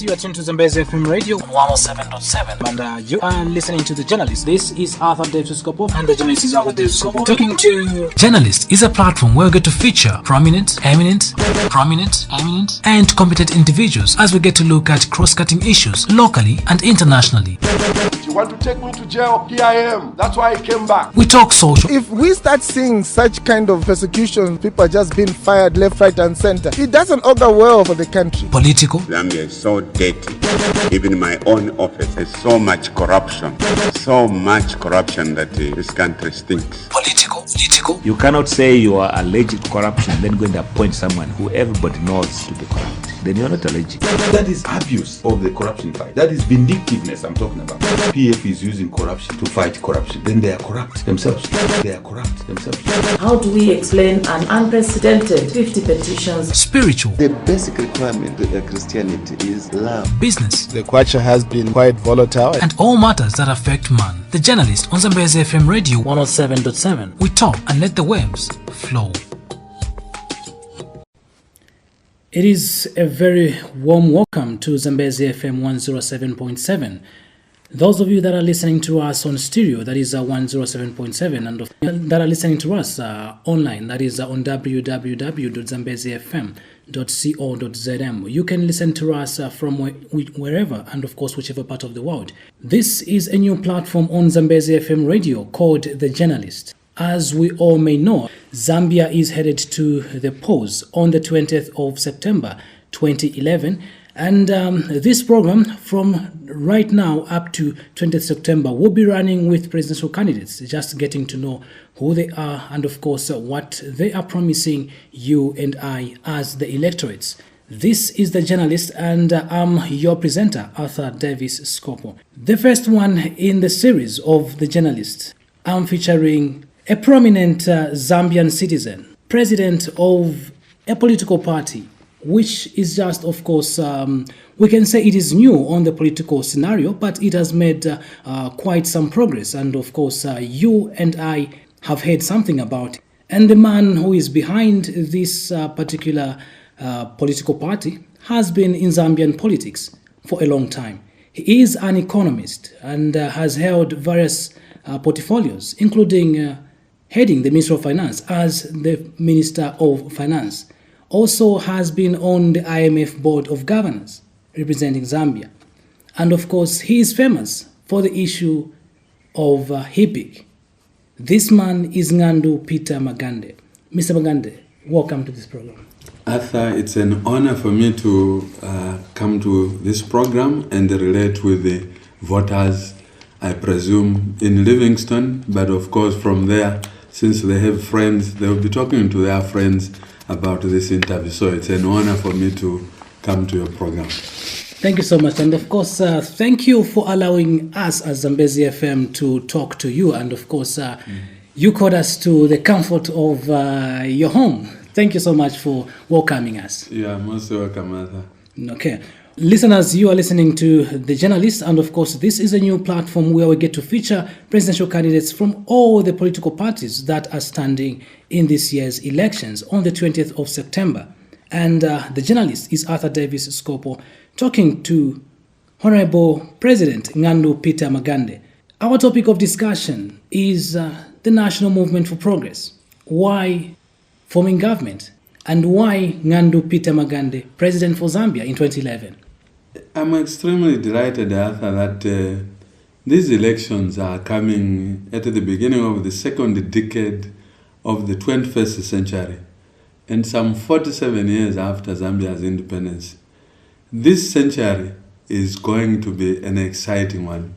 Yes, you are tuned to Zambezi FM Radio 107.7, and you are listening to The Journalist. This is Arthur Davies Sikopo, and The Journalist is Arthur Davies Sikopo. Talking to Journalist is a platform where we get to feature prominent, eminent, and competent individuals as we get to look at cross-cutting issues locally and internationally. If you want to take me to jail, here I am. That's why I came back. We talk social. If we start seeing such kind of persecution, people are just being fired left, right and center, it doesn't augur well for the country. Political. Zambia is so dirty. Even in my own office, there's so much corruption that this country stinks. Political. You cannot say you are allergic to corruption and then go and appoint someone who everybody knows to be corrupt. Then you're not allergic. That is abuse of the corruption fight. That is vindictiveness I'm talking about. PF is using corruption to fight corruption. Then they are corrupt themselves. How do we explain an unprecedented 50 petitions? Spiritual. The basic requirement of Christianity is love. Business. The kwacha has been quite volatile. And all matters that affect man. The Journalist on Zambezi FM Radio 107.7. We talk and let the waves flow. It is a very warm welcome to Zambezi FM 107.7. Those of you that are listening to us on stereo, that is 107.7, and that are listening to us online, that is on www.zambezifm.co.zm. You can listen to us from wherever and of course whichever part of the world. This is a new platform on Zambezi FM Radio called The Journalist. As we all may know, Zambia is headed to the polls on the 20th of September 2011. And this program from right now up to 20th September will be running with presidential candidates, just getting to know who they are and of course what they are promising you and I as the electorates. This is The Journalist and I'm your presenter, Arthur Davies Sikopo. The first one in the series of The Journalist, I'm featuring a prominent Zambian citizen, president of a political party, which is just, of course, we can say it is new on the political scenario, but it has made quite some progress. And of course, you and I have heard something about it. And the man who is behind this particular political party has been in Zambian politics for a long time. He is an economist and has held various portfolios, including heading the Ministry of Finance as the Minister of Finance. Also has been on the IMF Board of Governors representing Zambia. And of course, he is famous for the issue of HIPC. This man is ANDU Peter Magande. Mr. Magande, welcome to this program. Arthur, it's an honor for me to come to this program and relate with the voters, I presume, in Livingston, but of course from there, since they have friends, they will be talking to their friends about this interview. So it's an honor for me to come to your program. Thank you so much. And of course, thank you for allowing us as Zambezi FM to talk to you. And of course, you called us to the comfort of your home. Thank you so much for welcoming us. Yeah, most welcome, Arthur. Okay. Listeners, you are listening to The Journalist, and of course, this is a new platform where we get to feature presidential candidates from all the political parties that are standing in this year's elections on the 20th of September. And The Journalist is Arthur Davies Sikopo talking to Honorable President ANDU Peter Magande. Our topic of discussion is the National Movement for Progress. Why forming government? And why ANDU Peter Magande, President for Zambia in 2011? I'm extremely delighted, Arthur, that these elections are coming at the beginning of the second decade of the 21st century, and some 47 years after Zambia's independence. This century is going to be an exciting one.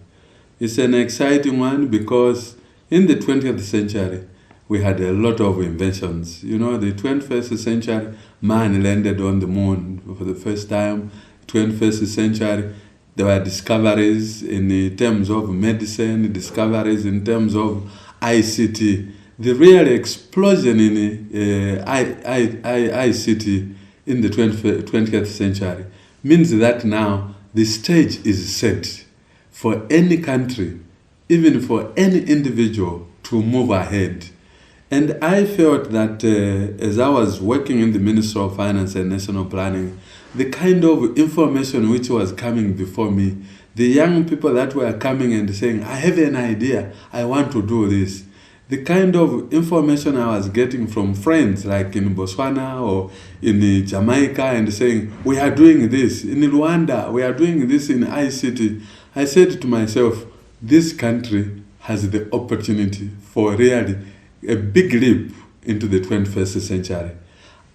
It's an exciting one because in the 20th century, we had a lot of inventions. You know, the 21st century, man landed on the moon for the first time. 21st century, there were discoveries in terms of medicine, discoveries in terms of ICT. The real explosion in ICT in the 20th century means that now the stage is set for any country, even for any individual, to move ahead. And I felt that as I was working in the Ministry of Finance and National Planning, the kind of information which was coming before me, the young people that were coming and saying, I have an idea, I want to do this. The kind of information I was getting from friends like in Botswana or in Jamaica and saying, we are doing this. In Rwanda, we are doing this in ICT. I said to myself, this country has the opportunity for really a big leap into the 21st century.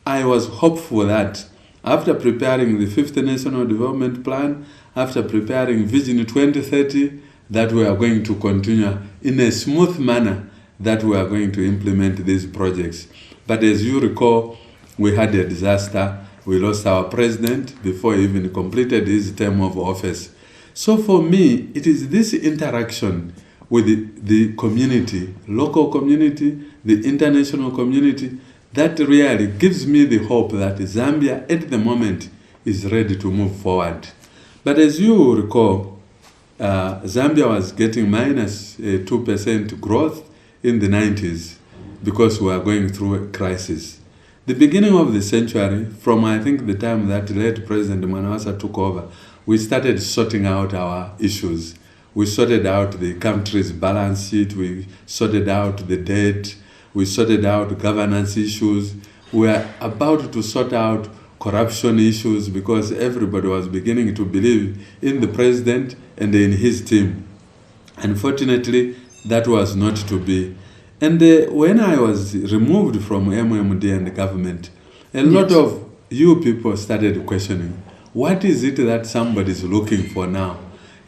I was hopeful that after preparing the 5th National Development Plan, after preparing Vision 2030, that we are going to continue in a smooth manner, that we are going to implement these projects. But as you recall, we had a disaster. We lost our president before he even completed his term of office. So for me, it is this interaction with the community, local community, the international community, that really gives me the hope that Zambia at the moment is ready to move forward. But as you recall, Zambia was getting minus 2% growth in the 90s because we were going through a crisis. The beginning of the century, from I think the time that late President Mwanawasa took over, we started sorting out our issues. We sorted out the country's balance sheet, we sorted out the debt, we sorted out governance issues. We are about to sort out corruption issues because everybody was beginning to believe in the president and in his team. Unfortunately, that was not to be. And when I was removed from MMD and the government, a lot of you people started questioning, what is it that somebody is looking for now?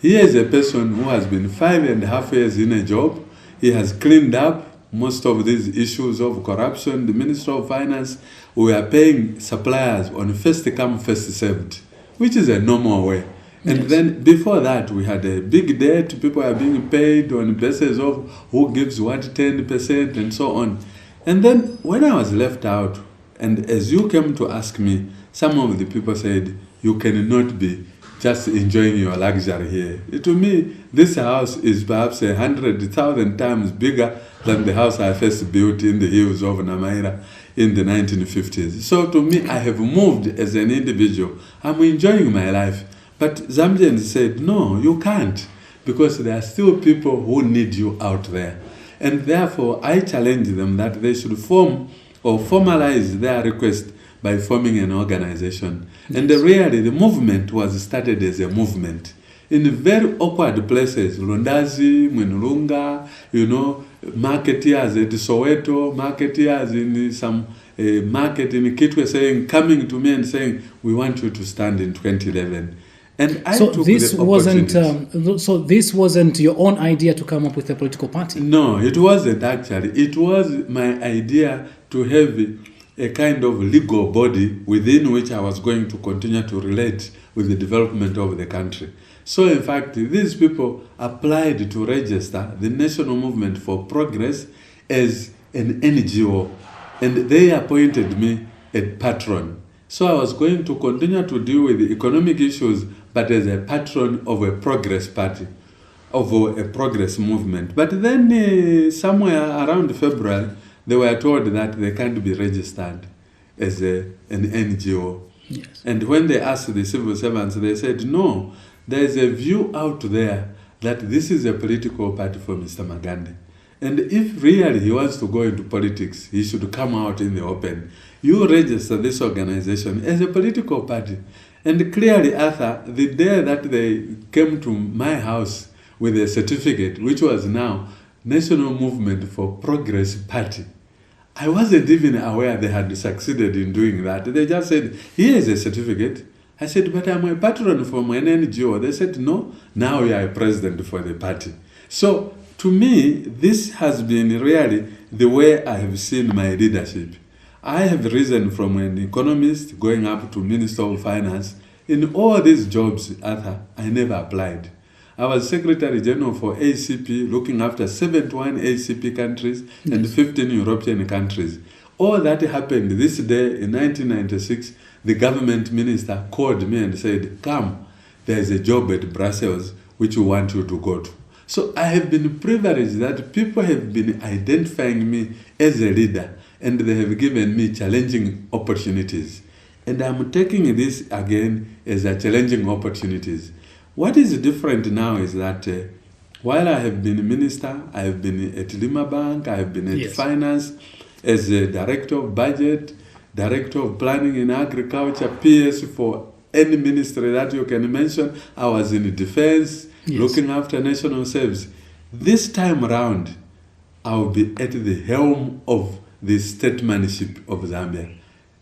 Here is a person who has been 5.5 years in a job. He has cleaned up most of these issues of corruption. The Minister of Finance, we are paying suppliers on first come, first served, which is a normal way. And then before that, we had a big debt. People are being paid on the basis of who gives what 10% and so on. And then when I was left out, and as you came to ask me, some of the people said, you cannot be just enjoying your luxury here. To me, this house is perhaps 100,000 times bigger than the house I first built in the hills of Namaira in the 1950s. So to me, I have moved as an individual. I'm enjoying my life. But Zambians said, no, you can't, because there are still people who need you out there. And therefore, I challenge them that they should form or formalize their request by forming an organization. And really, the movement was started as a movement. In very awkward places, Lundazi, Mwenulunga, marketeers at Soweto, marketeers in some market in Kitwe saying, coming to me and saying, we want you to stand in 2011. And I took the opportunity. So this wasn't your own idea to come up with a political party? No, it wasn't actually. It was my idea to have a kind of legal body within which I was going to continue to relate with the development of the country. So in fact, these people applied to register the National Movement for Progress as an NGO, and they appointed me a patron. So I was going to continue to deal with the economic issues, but as a patron of a progress party, of a progress movement. But then somewhere around February, they were told that they can't be registered as an NGO. Yes. And when they asked the civil servants, they said, no, there is a view out there that this is a political party for Mr. Magande. And if really he wants to go into politics, he should come out in the open. You register this organization as a political party. And clearly, Arthur, the day that they came to my house with a certificate, which was now National Movement for Progress Party, I wasn't even aware they had succeeded in doing that. They just said, here is a certificate. I said, but I'm a patron from an NGO. They said, no, now you are a president for the party. So to me, this has been really the way I have seen my leadership. I have risen from an economist going up to Minister of Finance. In all these jobs, Arthur, I never applied. I was Secretary General for ACP, looking after 71 ACP countries and 15 European countries. All that happened this day in 1996. The government minister called me and said, come, there is a job at Brussels which we want you to go to. So I have been privileged that people have been identifying me as a leader, and they have given me challenging opportunities. And I'm taking this again as a challenging opportunities. What is different now is that while I have been a minister, I have been at Lima Bank, I have been at finance, as a director of budget, director of planning in agriculture, PS for any ministry that you can mention. I was in defense, looking after national service. This time around, I will be at the helm of the statesmanship of Zambia.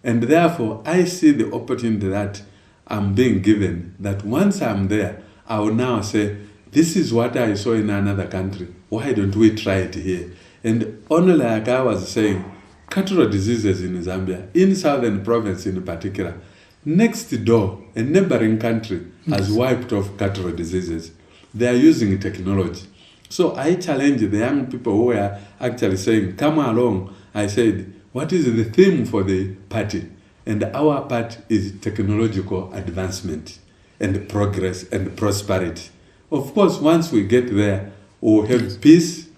And therefore, I see the opportunity that I'm being given, that once I'm there, I will now say, this is what I saw in another country. Why don't we try it here? And only like I was saying, cattle diseases in Zambia, in southern province in particular, next door, a neighboring country has wiped off cattle diseases. They are using technology. So I challenge the young people who are actually saying, come along. I said, what is the theme for the party? And our part is technological advancement and progress and prosperity. Of course, once we get there, we'll have peace,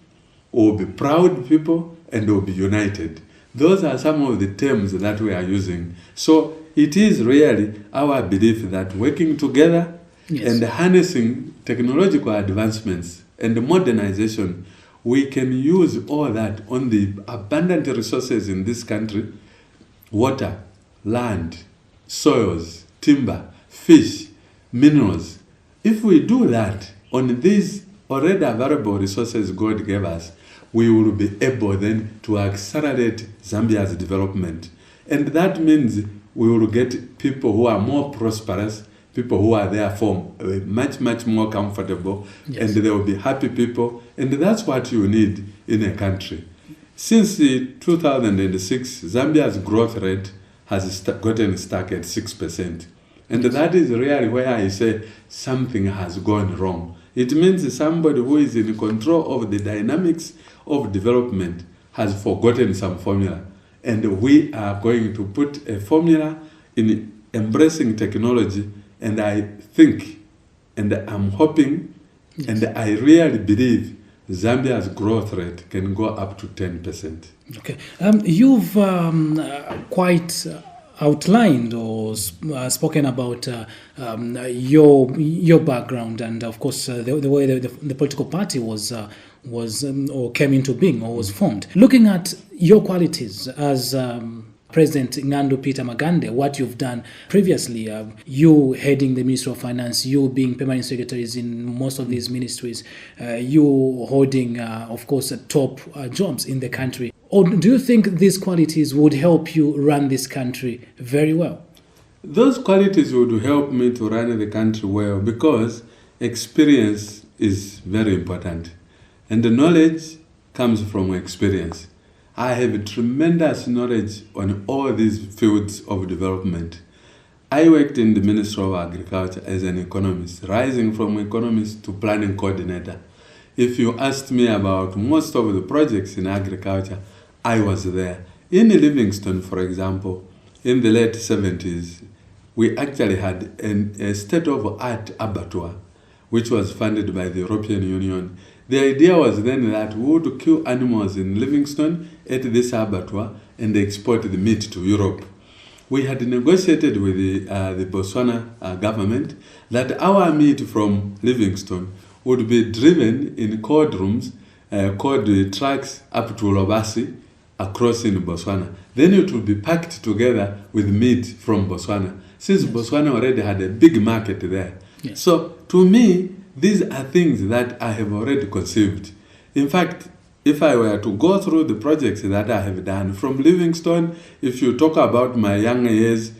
we'll be proud people, and we'll be united. Those are some of the terms that we are using. So it is really our belief that working together and harnessing technological advancements and modernization, we can use all that on the abundant resources in this country: water, land, soils, timber, fish, minerals. If we do that on these already available resources God gave us, we will be able then to accelerate Zambia's development. And that means we will get people who are more prosperous, people who are therefore much, much more comfortable, and they will be happy people. And that's what you need in a country. Since 2006, Zambia's growth rate has gotten stuck at 6%. And that is really where I say something has gone wrong. It means somebody who is in control of the dynamics of development has forgotten some formula. And we are going to put a formula in embracing technology. And I think, and I'm hoping, and I really believe Zambia's growth rate can go up to 10%. Okay. You've quite outlined or spoken about your background, and of course the way the political party was or came into being or was formed. Looking at your qualities as President ANDU Peter Magande, what you've done previously, you heading the Ministry of Finance, you being permanent secretaries in most of these ministries, you holding, of course, top jobs in the country. Or do you think these qualities would help you run this country very well? Those qualities would help me to run the country well because experience is very important. And the knowledge comes from experience. I have tremendous knowledge on all these fields of development. I worked in the Ministry of Agriculture as an economist, rising from economist to planning coordinator. If you asked me about most of the projects in agriculture, I was there. In Livingstone, for example, in the late 70s, we actually had a state-of-the-art abattoir, which was funded by the European Union. The idea was then that we would kill animals in Livingstone at this abattoir and export the meat to Europe. We had negotiated with the Botswana government that our meat from Livingstone would be driven in cold rooms, cold trucks up to Lobasi, across in Botswana. Then it would be packed together with meat from Botswana, since Botswana already had a big market there. Yes. So to me, these are things that I have already conceived. In fact, if I were to go through the projects that I have done from Livingstone, if you talk about my young years,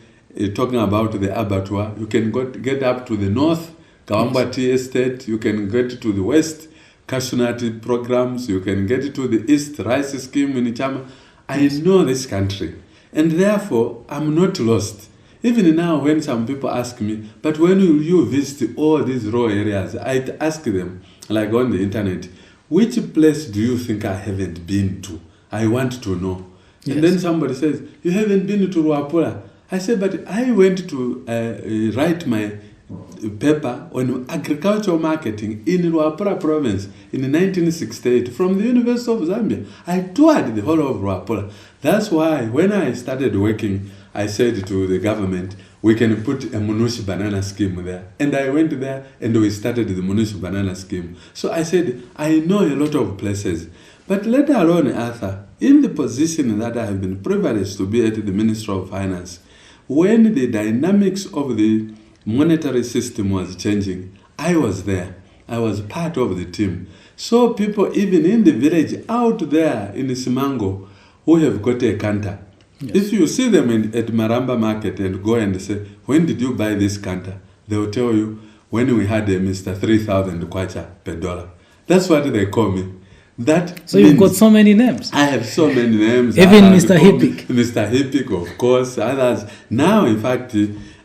talking about the abattoir, you can get up to the north, Kawamba Tea Estate, you can get to the west, cashew nut programs, you can get to the east, rice scheme in Chama. I know this country, and therefore I'm not lost. Even now when some people ask me, but when will you visit all these raw areas? I ask them, like on the internet, which place do you think I haven't been to? I want to know. Yes. And then somebody says, you haven't been to Ruapura. I say, but I went to write my paper on agricultural marketing in Luapula province in 1968 from the University of Zambia. I toured the whole of Luapula. That's why when I started working, I said to the government, we can put a Munushi banana scheme there. And I went there and we started the Munushi banana scheme. So I said, I know a lot of places, but let alone Arthur, in the position that I have been privileged to be at the Ministry of Finance, when the dynamics of the monetary system was changing, I was there. I was part of the team. So people even in the village out there in Simango who have got a canter, yes. If you see them at Maramba Market and go and say, when did you buy this canter? They will tell you, when we had a Mr. 3,000 kwacha per dollar. That's what they call me. That so you've got so many names. I have so many names. Even Mr. HIPC. Mr. HIPC, of course. Others. Now, in fact,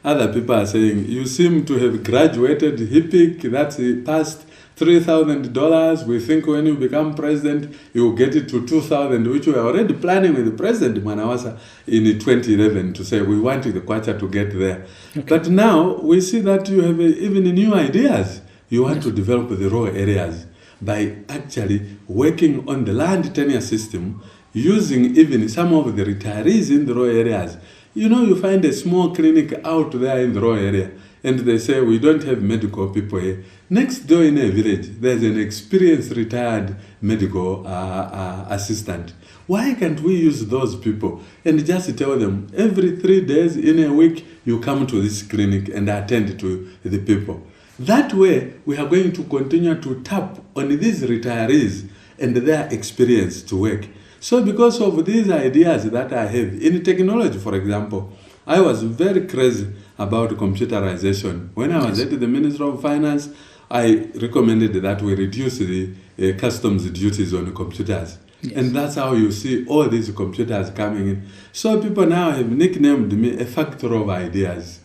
other people are saying, you seem to have graduated HIPC, that's past $3,000. We think when you become president, you will get it to $2,000, which we are already planning with the President Mwanawasa in 2011 to say we want the kwacha to get there. Okay. But now we see that you have even new ideas. You want to develop the rural areas by actually working on the land tenure system, using even some of the retirees in the rural areas. You know, you find a small clinic out there in the rural area, and they say, we don't have medical people here. Next door in a village, there's an experienced retired medical assistant. Why can't we use those people and just tell them, every 3 days in a week, you come to this clinic and attend to the people? That way, we are going to continue to tap on these retirees and their experience to work. So because of these ideas that I have in technology, for example, I was very crazy about computerization. When I was at the Ministry of Finance, I recommended that we reduce the customs duties on computers. Yes. And that's how you see all these computers coming in. So people now have nicknamed me a factory of ideas.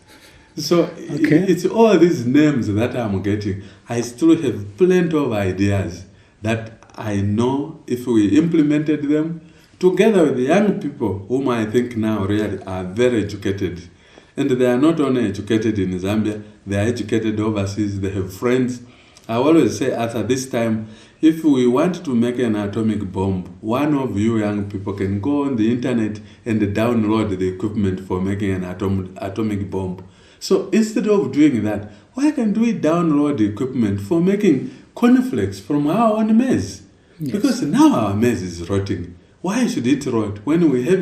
So it's all these names that I'm getting. I still have plenty of ideas that I know if we implemented them together with the young people whom I think now really are very educated. And they are not only educated in Zambia, they are educated overseas, they have friends. I always say, Arthur, this time, if we want to make an atomic bomb, one of you young people can go on the internet and download the equipment for making an atomic bomb. So instead of doing that, why can't we download the equipment for making cornflakes from our own maize? Yes. Because now our maize is rotting. Why should it rot when we have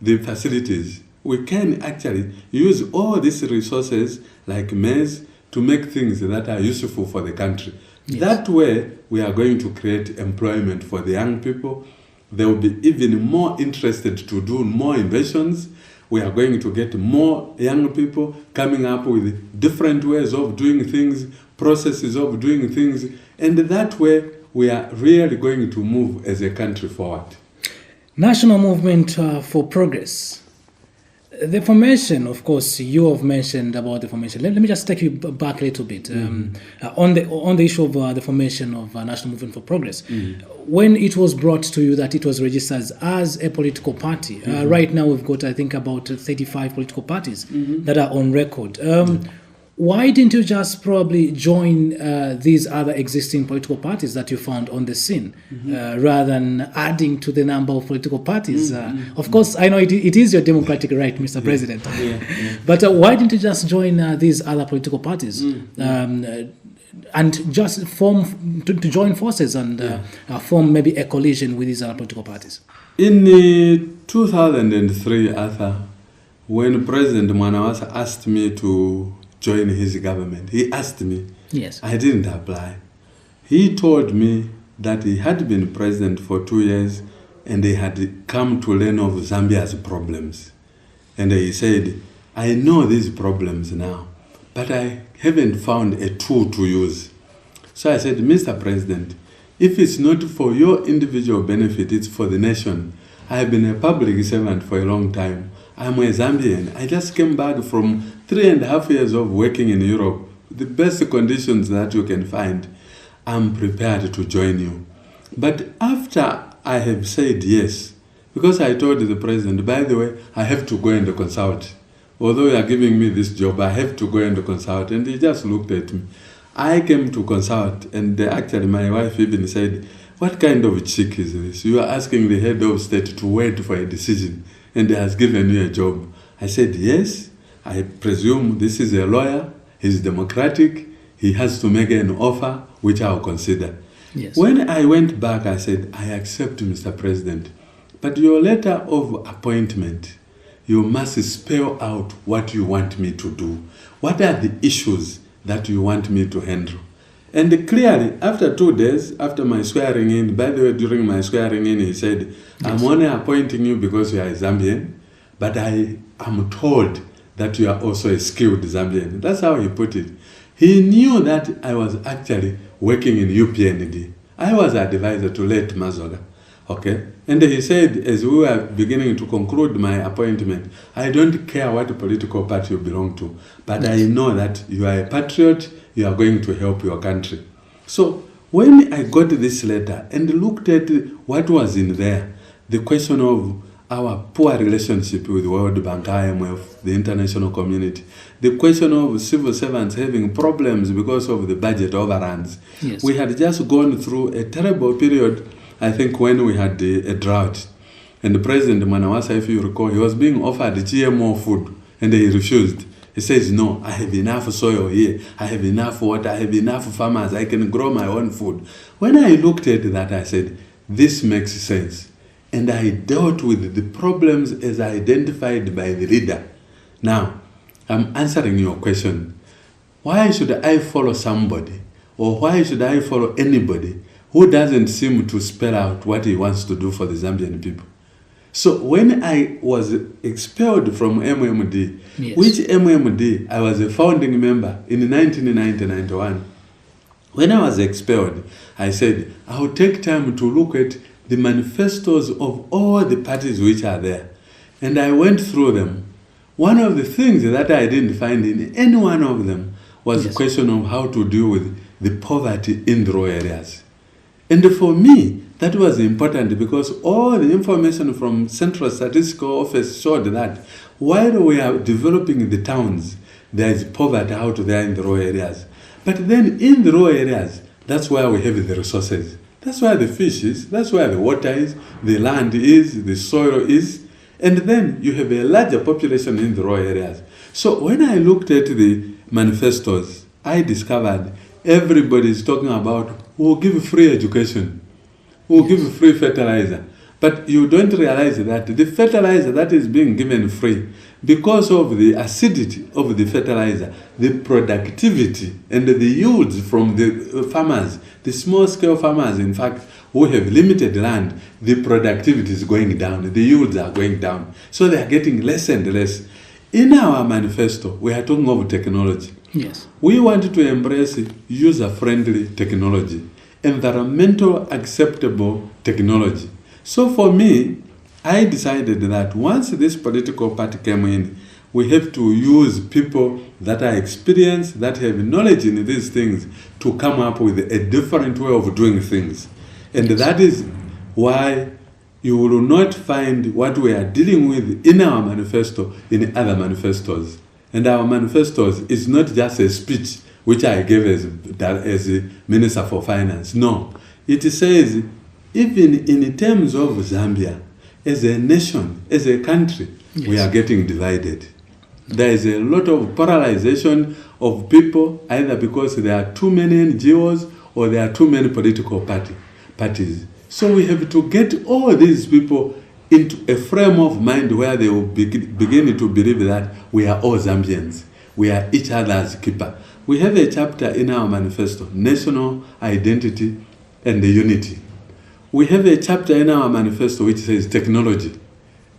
the facilities? We can actually use all these resources like maize to make things that are useful for the country. Yes. That way, we are going to create employment for the young people. They will be even more interested to do more inventions. We are going to get more young people coming up with different ways of doing things, processes of doing things, and that way we are really going to move as a country forward. National Movement for Progress. The formation, of course, you have mentioned about the formation. Let me just take you back a little bit on the issue of the formation of National Movement for Progress. When it was brought to you that it was registered as a political party, right now we've got, I think, about 35 political parties that are on record. Why didn't you just probably join these other existing political parties that you found on the scene rather than adding to the number of political parties? Of course, I know it is your democratic right, Mr. President. But why didn't you just join these other political parties and just to join forces and form maybe a coalition with these other political parties? In 2003, Arthur, when President Mwanawasa asked me to join his government, he asked me. Yes. I didn't apply. He told me that he had been president for 2 years and he had come to learn of Zambia's problems. And he said, I know these problems now, but I haven't found a tool to use. So I said, Mr. President, if it's not for your individual benefit, it's for the nation. I have been a public servant for a long time. I'm a Zambian. I just came back from 3.5 years of working in Europe, the best conditions that you can find. I'm prepared to join you. But after I have said yes, because I told the president, by the way, I have to go and consult although you are giving me this job, I have to go and consult. And he just looked at me. I came to consult, and actually my wife even said, what kind of chick is this? You are asking the head of state to wait for a decision, and he has given you a job. I said, yes, I presume this is a lawyer, he's democratic, he has to make an offer, which I'll consider. Yes. When I went back, I said, I accept, Mr. President, but your letter of appointment, you must spell out what you want me to do. What are the issues that you want me to handle? And clearly, after 2 days, after my swearing in, by the way, during my swearing in, he said, I'm only appointing you because you are a Zambian, but I am told that you are also a skilled Zambian. That's how he put it. He knew that I was actually working in UPND. I was advisor to late Mazoga. Okay? And he said, as we were beginning to conclude my appointment, I don't care what political party you belong to, but I know that you are a patriot, you are going to help your country. So when I got this letter and looked at what was in there, the question of our poor relationship with World Bank, IMF, the international community, the question of civil servants having problems because of the budget overruns. Yes. We had just gone through a terrible period, I think, when we had a drought. And the President Manawasa, if you recall, he was being offered GMO food and he refused. He says, no, I have enough soil here, I have enough water, I have enough farmers, I can grow my own food. When I looked at that, I said, this makes sense. And I dealt with the problems as identified by the leader. Now, I'm answering your question. Why should I follow somebody, or why should I follow anybody who doesn't seem to spell out what he wants to do for the Zambian people? So when I was expelled from MMD, Yes. which MMD, I was a founding member in 1990-91. When I was expelled, I said, I will take time to look at the manifestos of all the parties which are there. And I went through them. One of the things that I didn't find in any one of them was the question of how to deal with the poverty in the rural areas. And for me, that was important because all the information from Central Statistical Office showed that while we are developing the towns, there is poverty out there in the rural areas. But then in the rural areas, that's where we have the resources. That's where the fish is, that's where the water is, the land is, the soil is, and then you have a larger population in the rural areas. So when I looked at the manifestos, I discovered everybody is talking about we'll give free education, we'll give free fertilizer. But you don't realize that the fertilizer that is being given free, because of the acidity of the fertilizer, the productivity and the yields from the farmers, the small-scale farmers, in fact, who have limited land, the productivity is going down, the yields are going down. So they are getting less and less. In our manifesto, we are talking of technology. Yes. We want to embrace user-friendly technology, environmental acceptable technology. So for me, I decided that once this political party came in, we have to use people that are experienced, that have knowledge in these things, to come up with a different way of doing things. And that is why you will not find what we are dealing with in our manifesto in other manifestos. And our manifestos is not just a speech which I gave as a Minister for Finance. No, it says even in terms of Zambia, as a nation, as a country, yes, we are getting divided. There is a lot of polarization of people, either because there are too many NGOs or there are too many political parties. So we have to get all these people into a frame of mind where they will begin to believe that we are all Zambians. We are each other's keeper. We have a chapter in our manifesto, National Identity and the Unity. We have a chapter in our manifesto which says technology.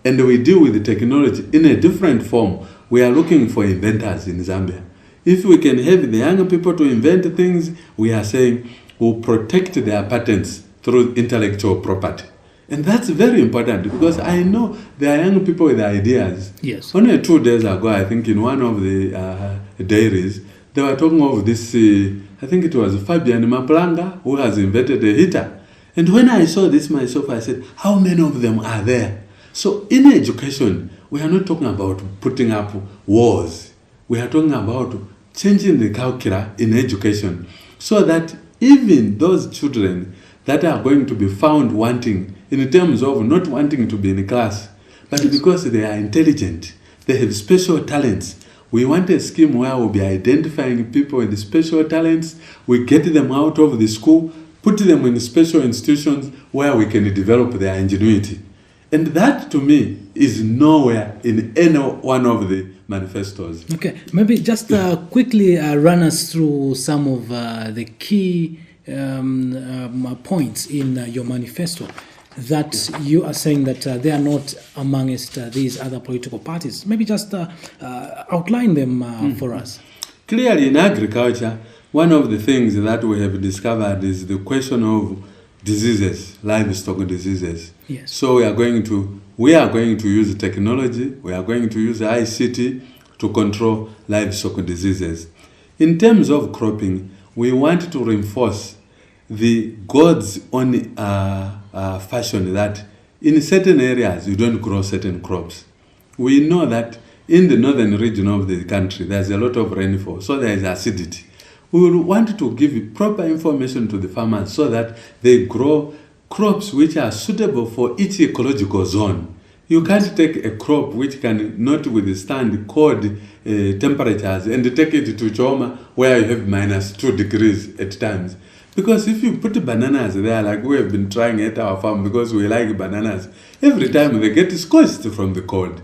And we deal with the technology in a different form. We are looking for inventors in Zambia. If we can have the young people to invent things, we are saying we'll protect their patents through intellectual property. And that's very important because I know there are young people with ideas. Yes. Only 2 days ago, I think in one of the diaries, they were talking of this, I think it was Fabian Maplanga, who has invented a heater. And when I saw this myself, I said, how many of them are there? So in education, we are not talking about putting up walls. We are talking about changing the curricula in education so that even those children that are going to be found wanting in terms of not wanting to be in class, but because they are intelligent, they have special talents. We want a scheme where we'll be identifying people with special talents, we get them out of the school, put them in special institutions where we can develop their ingenuity. And that, to me, is nowhere in any one of the manifestos. Okay, maybe just quickly run us through some of the key points in your manifesto that you are saying that they are not amongst these other political parties. Maybe just outline them for us. Clearly, in agriculture, one of the things that we have discovered is the question of diseases, livestock diseases. Yes. So we are going to use technology, we are going to use ICT to control livestock diseases. In terms of cropping, we want to reinforce the God's own fashion that in certain areas you don't grow certain crops. We know that in the northern region of the country there's a lot of rainfall, so there is acidity. We will want to give proper information to the farmers so that they grow crops which are suitable for each ecological zone. You can't take a crop which can not withstand cold temperatures and take it to Choma where you have -2 degrees at times. Because if you put bananas there, like we have been trying at our farm because we like bananas, every time they get scorched from the cold.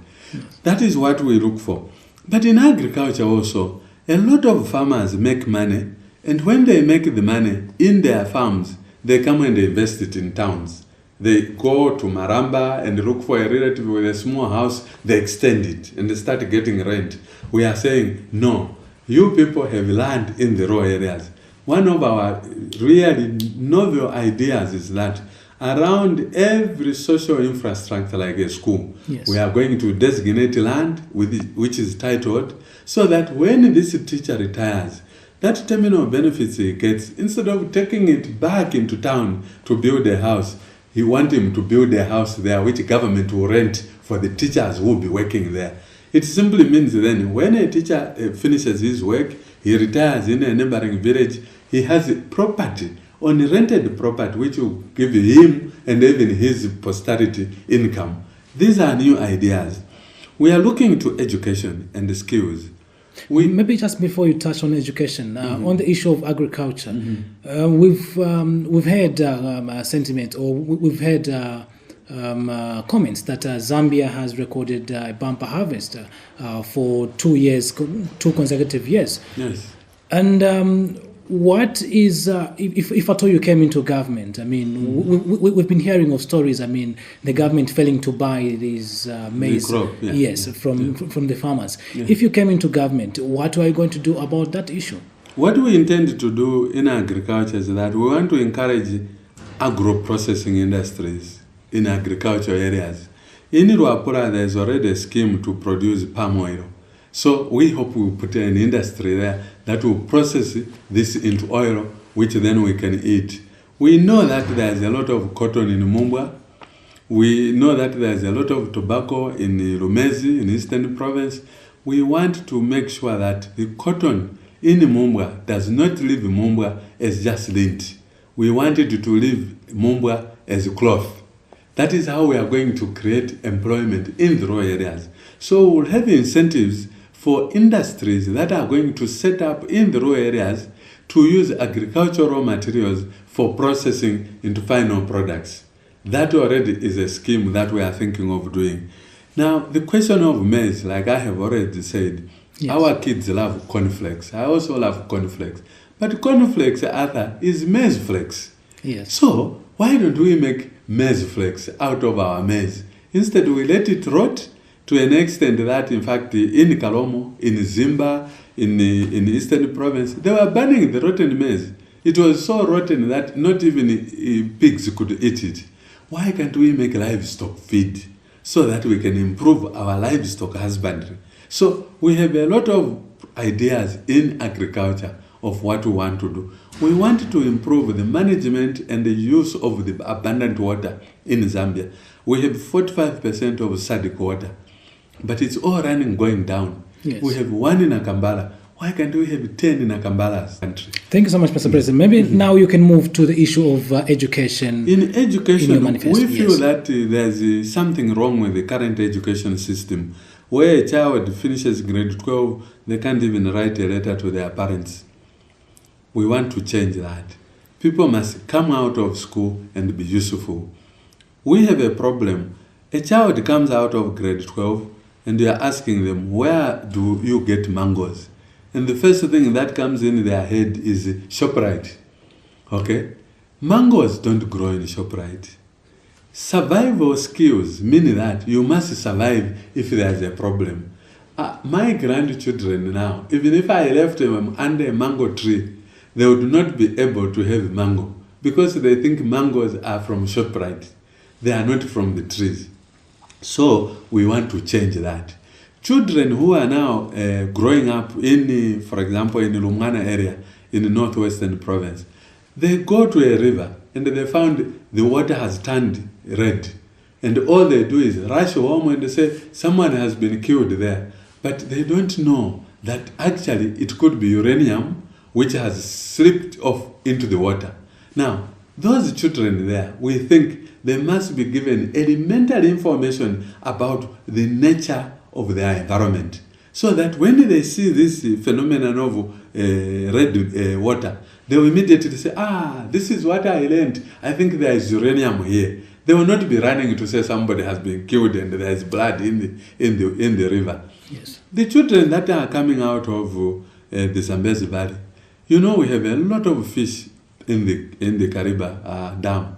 That is what we look for. But in agriculture also, a lot of farmers make money, and when they make the money in their farms, they come and invest it in towns. They go to Maramba and look for a relative with a small house, they extend it and they start getting rent. We are saying, no, you people have land in the raw areas. One of our really novel ideas is that around every social infrastructure like a school, yes, we are going to designate land which is titled, so that when this teacher retires, that terminal benefits he gets, instead of taking it back into town to build a house, he wants him to build a house there which government will rent for the teachers who will be working there. It simply means then when a teacher finishes his work, he retires in a neighboring village, he has property, on rented property, which will give him and even his posterity income. These are new ideas. We are looking to education and the skills. Maybe just before you touch on education, on the issue of agriculture, we've heard sentiment, or we've heard comments that Zambia has recorded a bumper harvest for 2 consecutive years. Yes. And what is, if at all you came into government, I mean, we've been hearing of stories, I mean, the government failing to buy these maize, the crop, yeah. Yes, from the farmers. Yeah. If you came into government, what are you going to do about that issue? What we intend to do in agriculture is that we want to encourage agro-processing industries in agriculture areas. In Ruapura, there is already a scheme to produce palm oil. So we hope we put an industry there that will process this into oil, which then we can eat. We know that there is a lot of cotton in Mumbwa. We know that there is a lot of tobacco in Rumezi, in Eastern Province. We want to make sure that the cotton in Mumbwa does not leave Mumbwa as just lint. We want it to leave Mumbwa as cloth. That is how we are going to create employment in the rural areas. So we'll have incentives for industries that are going to set up in the rural areas to use agricultural materials for processing into final products. That already is a scheme that we are thinking of doing. Now, the question of maize, like I have already said, yes, our kids love cornflakes. I also love cornflakes. But cornflakes, Arthur, is maize flakes. Yes. So why don't we make maize flakes out of our maize? Instead, we let it rot to an extent that, in fact, in Kalomo, in Zimba, in Eastern Province, they were burning the rotten maize. It was so rotten that not even pigs could eat it. Why can't we make livestock feed so that we can improve our livestock husbandry? So we have a lot of ideas in agriculture of what we want to do. We want to improve the management and the use of the abundant water in Zambia. We have 45% of SADC water. but it's all running going down. Yes. We have 1 in Akambala. Why can't we have 10 in Akambala's country? Thank you so much, Mr. President. Maybe now you can move to the issue of education. In education, in your we feel yes. that there's something wrong with the current education system, where a child finishes grade 12, they can't even write a letter to their parents. We want to change that. People must come out of school and be useful. We have a problem. A child comes out of grade 12 and you are asking them, where do you get mangoes? And the first thing that comes in their head is ShopRite. Okay? Mangoes don't grow in ShopRite. Survival skills mean that you must survive if there's a problem. My grandchildren now, even if I left them under a mango tree, they would not be able to have mango because they think mangoes are from ShopRite. They are not from the trees. So we want to change that. Children who are now growing up in, for example, in the Lumwana area, in the northwestern province, they go to a river and they found the water has turned red. And all they do is rush home and they say someone has been killed there. But they don't know that actually it could be uranium which has slipped off into the water. Now, those children there, we think they must be given elementary information about the nature of their environment, so that when they see this phenomenon of red water, they will immediately say, this is what I learned. I think there is uranium here. They will not be running to say somebody has been killed and there is blood in the river. Yes. The children that are coming out of the Zambezi Valley, we have a lot of fish in the Kariba Dam,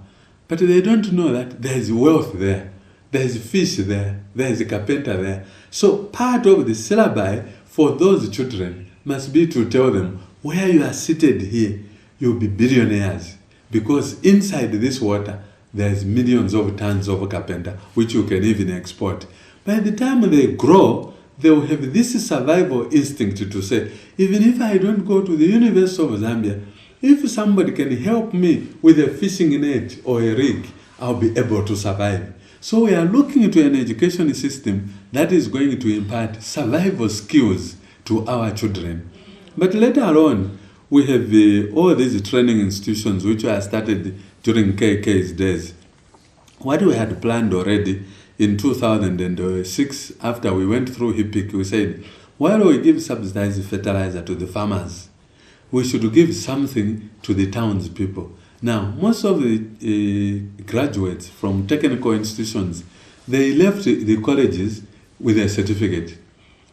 but they don't know that there is wealth there. There is fish there. There is a carpenter there. So part of the syllabi for those children must be to tell them, where you are seated here, you'll be billionaires. Because inside this water, there's millions of tons of carpenter, which you can even export. By the time they grow, they will have this survival instinct to say, even if I don't go to the University of Zambia, if somebody can help me with a fishing net or a rig, I'll be able to survive. So we are looking into an education system that is going to impart survival skills to our children. But later on, we have all these training institutions which were started during KK's days. What we had planned already in 2006, after we went through HIPC, we said, while we give subsidized fertilizer to the farmers, we should give something to the townspeople. Now, most of the graduates from technical institutions, they left the colleges with a certificate.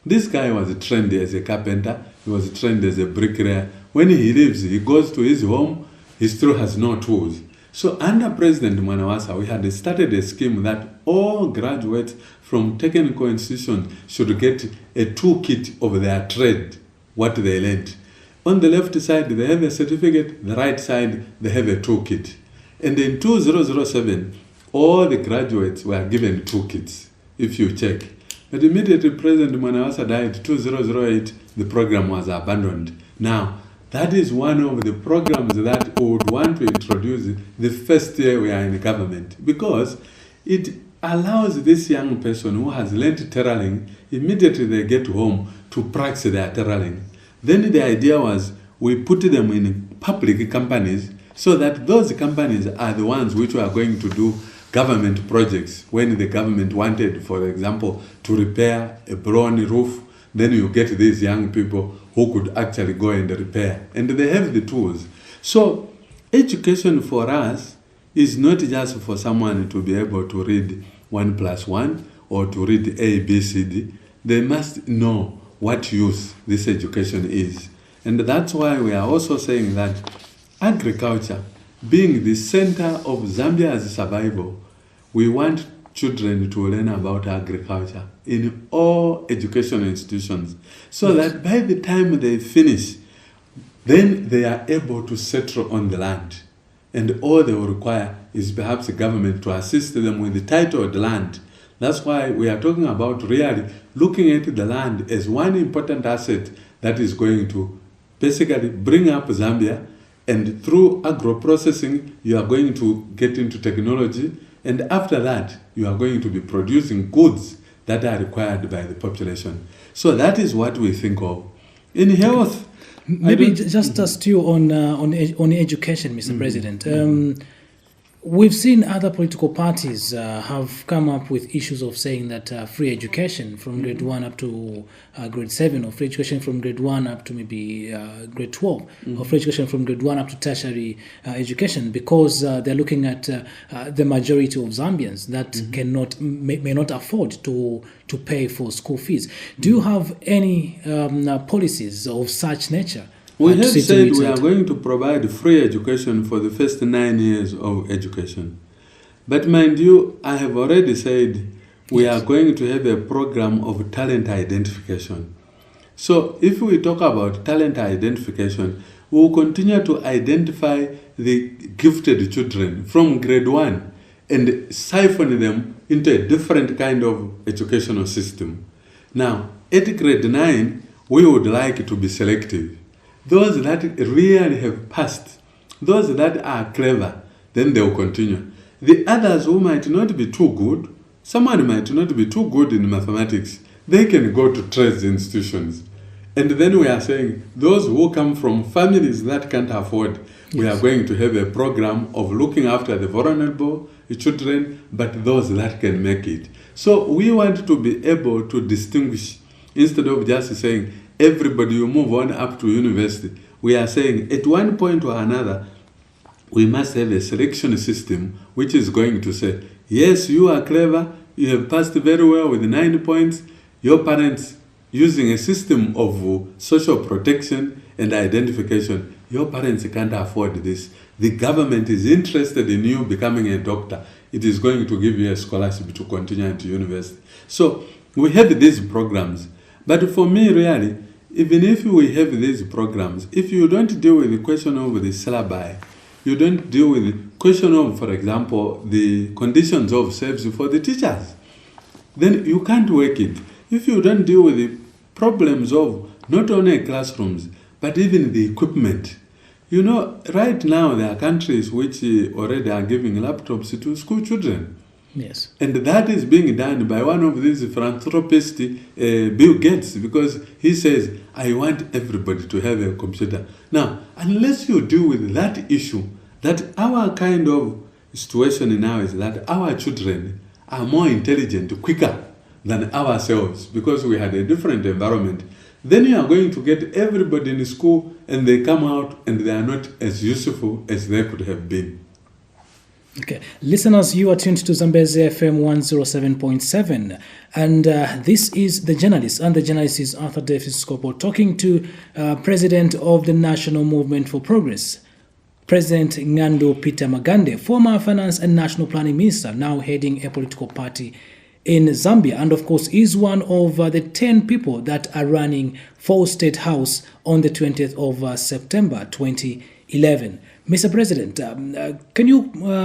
This guy was trained as a carpenter, he was trained as a bricklayer. When he leaves, he goes to his home, he still has no tools. So under President Mwanawasa, we had started a scheme that all graduates from technical institutions should get a toolkit of their trade, what they learned. On the left side, they have a certificate. The right side, they have a toolkit. And in 2007, all the graduates were given toolkits, if you check. But immediately President Mwanawasa died, 2008, the program was abandoned. Now, that is one of the programs that we would want to introduce the first year we are in government, because it allows this young person who has learned tailoring, immediately they get home to practice their tailoring. Then the idea was we put them in public companies so that those companies are the ones which are going to do government projects. When the government wanted, for example, to repair a blown roof, then you get these young people who could actually go and repair. And they have the tools. So education for us is not just for someone to be able to read 1+1 or to read A, B, C, D. They must know what use this education is. And that's why we are also saying that agriculture, being the center of Zambia's survival, we want children to learn about agriculture in all educational institutions, so that by the time they finish, then they are able to settle on the land. And all they will require is perhaps the government to assist them with the title of the land. That's why we are talking about really looking at the land as one important asset that is going to basically bring up Zambia, and through agro-processing, you are going to get into technology, and after that, you are going to be producing goods that are required by the population. So that is what we think of. In health, maybe just still on education, Mr. President. We've seen other political parties have come up with issues of saying that free education from grade 1 up to grade 7, or free education from grade 1 up to maybe grade 12, or free education from grade 1 up to tertiary education, because they're looking at the majority of Zambians that may not afford to pay for school fees. Do you have any policies of such nature? We have said we are going to provide free education for the first 9 years of education. But mind you, I have already said we are going to have a program of talent identification. So if we talk about talent identification, we will continue to identify the gifted children from grade 1 and siphon them into a different kind of educational system. Now, at grade 9, we would like to be selective. Those that really have passed, those that are clever, then they will continue. The others who might not be too good, someone might not be too good in mathematics, they can go to trades institutions. And then we are saying, those who come from families that can't afford, we are going to have a program of looking after the vulnerable children, but those that can make it. So we want to be able to distinguish, instead of just saying, everybody will move on up to university. We are saying at one point or another, we must have a selection system which is going to say, yes, you are clever, you have passed very well with 9 points, your parents, using a system of social protection and identification, your parents can't afford this. The government is interested in you becoming a doctor. It is going to give you a scholarship to continue into university. So we have these programs. But for me, really, even if we have these programs, if you don't deal with the question of the syllabi, you don't deal with the question of, for example, the conditions of service for the teachers, then you can't work it. If you don't deal with the problems of not only classrooms, but even the equipment. You know, right now there are countries which already are giving laptops to school children. Yes. And that is being done by one of these philanthropists, Bill Gates, because he says, I want everybody to have a computer. Now, unless you deal with that issue, that our kind of situation now is that our children are more intelligent, quicker than ourselves, because we had a different environment, then you are going to get everybody in school and they come out and they are not as useful as they could have been. Okay, listeners, you are tuned to Zambezi FM 107.7, and this is The Journalist, and the journalist is Arthur Davies Sikopo, talking to President of the National Movement for Progress, President ANDU Peter Magande, former Finance and National Planning Minister, now heading a political party in Zambia, and of course is one of the 10 people that are running for State House on the 20th of September 2011. Mr. President, can you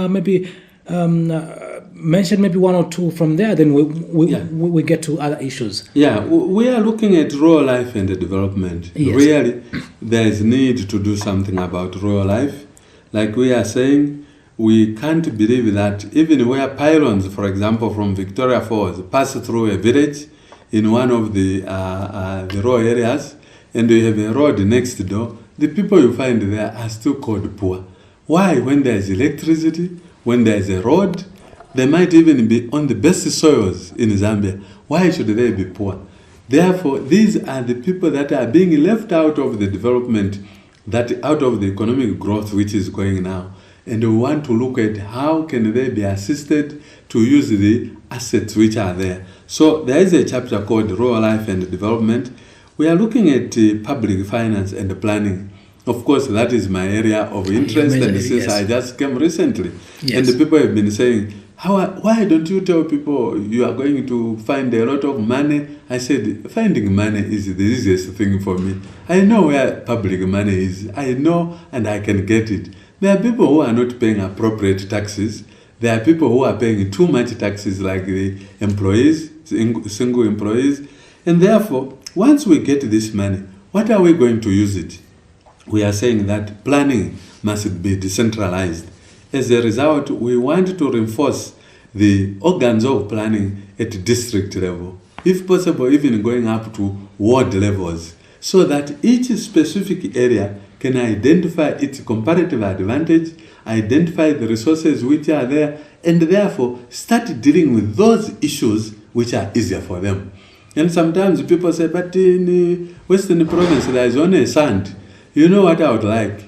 maybe mention maybe one or two from there, then we get to other issues? Yeah, we are looking at rural life and development. Yes. Really, there is need to do something about rural life. Like we are saying, we can't believe that even where pylons, for example, from Victoria Falls, pass through a village in one of the rural areas, and we have a road next door, the people you find there are still called poor. Why? When there is electricity, when there is a road, they might even be on the best soils in Zambia. Why should they be poor? Therefore, these are the people that are being left out of the development, that out of the economic growth which is going now. And we want to look at how can they be assisted to use the assets which are there. So there is a chapter called Rural Life and Development. We are looking at public finance and planning. Of course, that is my area of interest, and since I just came recently, and the people have been saying, why don't you tell people you are going to find a lot of money? I said, finding money is the easiest thing for me. I know where public money is. I know, and I can get it. There are people who are not paying appropriate taxes. There are people who are paying too much taxes, like the employees, single employees. And therefore, once we get this money, what are we going to use it? We are saying that planning must be decentralized. As a result, we want to reinforce the organs of planning at district level, if possible even going up to ward levels, so that each specific area can identify its comparative advantage, identify the resources which are there, and therefore start dealing with those issues which are easier for them. And sometimes people say, but in Western Province there is only sand. You know what I would like?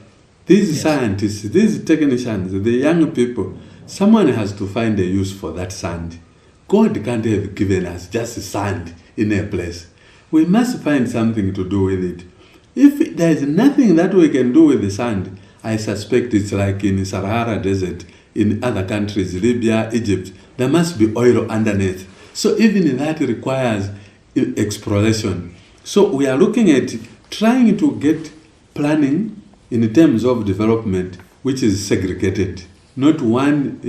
These scientists, these technicians, the young people, someone has to find a use for that sand. God can't have given us just sand in a place. We must find something to do with it. If there is nothing that we can do with the sand, I suspect it's like in the Sahara Desert, in other countries, Libya, Egypt, there must be oil underneath. So even that requires exploration. So we are looking at trying to get planning in terms of development, which is segregated, not one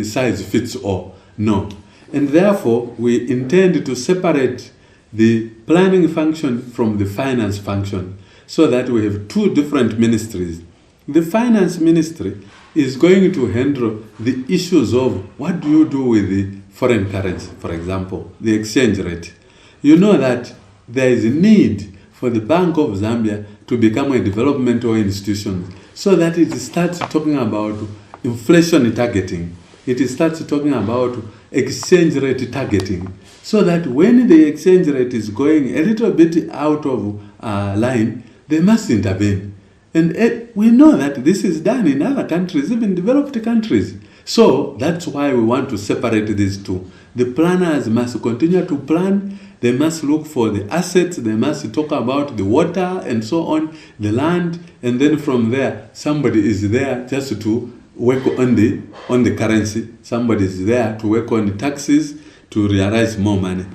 size fits all, no. And therefore, we intend to separate the planning function from the finance function, so that we have two different ministries. The finance ministry is going to handle the issues of what do you do with the foreign currency, for example, the exchange rate. You know that there is a need for the Bank of Zambia to become a developmental institution, so that it starts talking about inflation targeting. It starts talking about exchange rate targeting, so that when the exchange rate is going a little bit out of line, they must intervene. And we know that this is done in other countries, even developed countries. So that's why we want to separate these two. The planners must continue to plan. They must look for the assets. They must talk about the water and so on, the land. And then from there, somebody is there just to work on the currency. Somebody is there to work on the taxes to realize more money.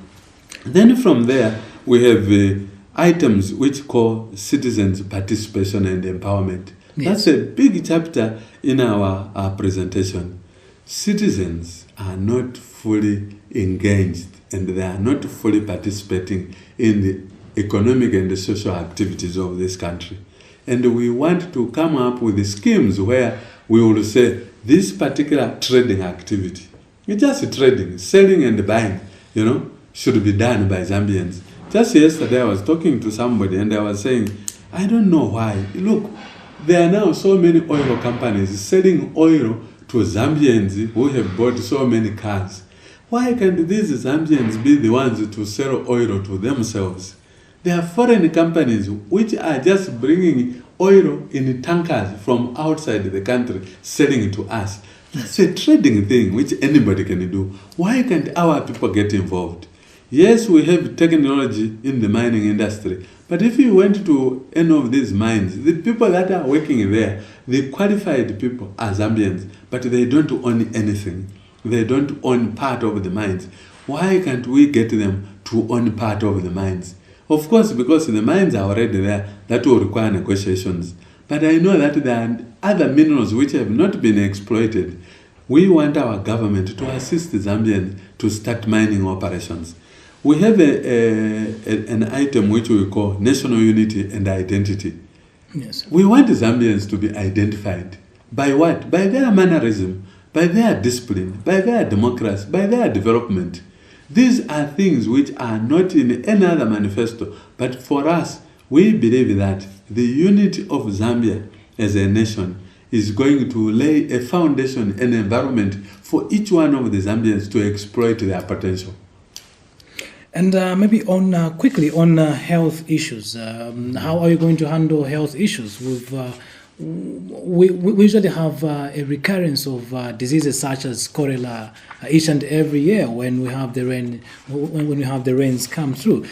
Then from there, we have items which call citizens' participation and empowerment. Yes. That's a big chapter in our presentation. Citizens are not fully engaged and they are not fully participating in the economic and the social activities of this country. And we want to come up with the schemes where we will say this particular trading activity, it's just trading, selling and buying, should be done by Zambians. Just yesterday I was talking to somebody and I was saying, I don't know why. Look, there are now so many oil companies selling oil to Zambians who have bought so many cars. Why can't these Zambians be the ones to sell oil to themselves? There are foreign companies which are just bringing oil in tankers from outside the country, selling it to us. That's a trading thing which anybody can do. Why can't our people get involved? Yes, we have technology in the mining industry, but if you went to any of these mines, the people that are working there, the qualified people are Zambians, but they don't own anything. They don't own part of the mines. Why can't we get them to own part of the mines? Of course, because the mines are already there, that will require negotiations. But I know that there are other minerals which have not been exploited. We want our government to assist the Zambians to start mining operations. We have an item which we call national unity and identity. Yes. We want the Zambians to be identified. By what? By their mannerism, by their discipline, by their democracy, by their development. These are things which are not in any other manifesto. But for us, we believe that the unity of Zambia as a nation is going to lay a foundation and environment for each one of the Zambians to exploit their potential. And maybe quickly on health issues, how are you going to handle health issues? We usually have a recurrence of diseases such as cholera each and every year when we have the rain, when we have the rains come through.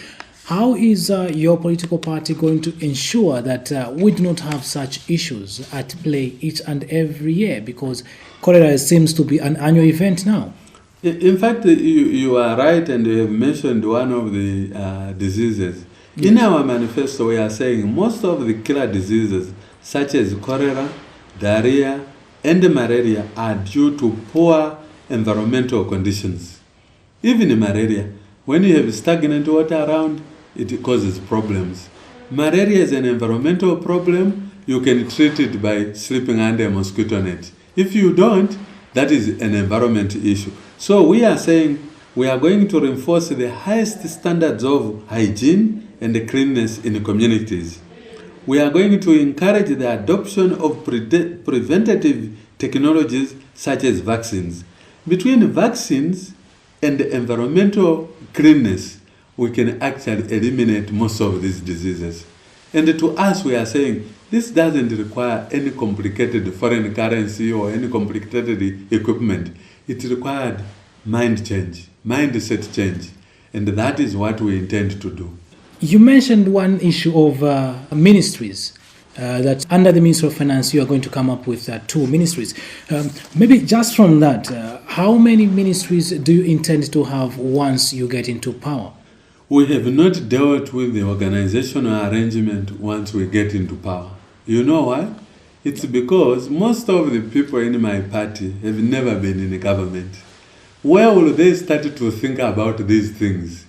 How is your political party going to ensure that we do not have such issues at play each and every year? Because cholera seems to be an annual event now. In fact, you are right, and you have mentioned one of the diseases. Yes. In our manifesto, we are saying most of the killer diseases, such as cholera, diarrhea, and malaria, are due to poor environmental conditions. Even in malaria, when you have stagnant water around, it causes problems. Malaria is an environmental problem. You can treat it by sleeping under a mosquito net. If you don't, that is an environment issue. So we are saying we are going to reinforce the highest standards of hygiene and cleanliness in communities. We are going to encourage the adoption of preventative technologies such as vaccines. Between vaccines and environmental cleanness, we can actually eliminate most of these diseases. And to us, we are saying this doesn't require any complicated foreign currency or any complicated equipment. It required mind change, mindset change. And that is what we intend to do. You mentioned one issue of ministries, that under the Ministry of Finance, you are going to come up with 2 ministries. Maybe just from that, how many ministries do you intend to have once you get into power? We have not dealt with the organizational arrangement once we get into power. You know why? It's because most of the people in my party have never been in the government. Where will they start to think about these things?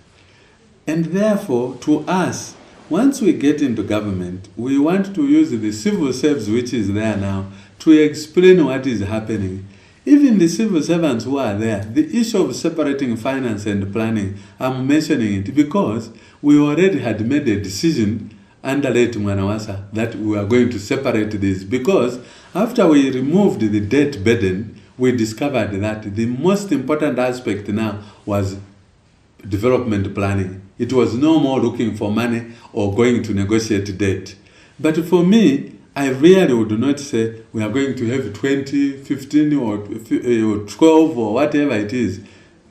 And therefore, to us, once we get into government, we want to use the civil service which is there now to explain what is happening. Even the civil servants who are there, the issue of separating finance and planning, I'm mentioning it because we already had made a decision under late Mwanawasa that we are going to separate this, because after we removed the debt burden, we discovered that the most important aspect now was development planning. It was no more looking for money or going to negotiate debt. But for me, I really would not say we are going to have 20, 15 or 12 or whatever it is.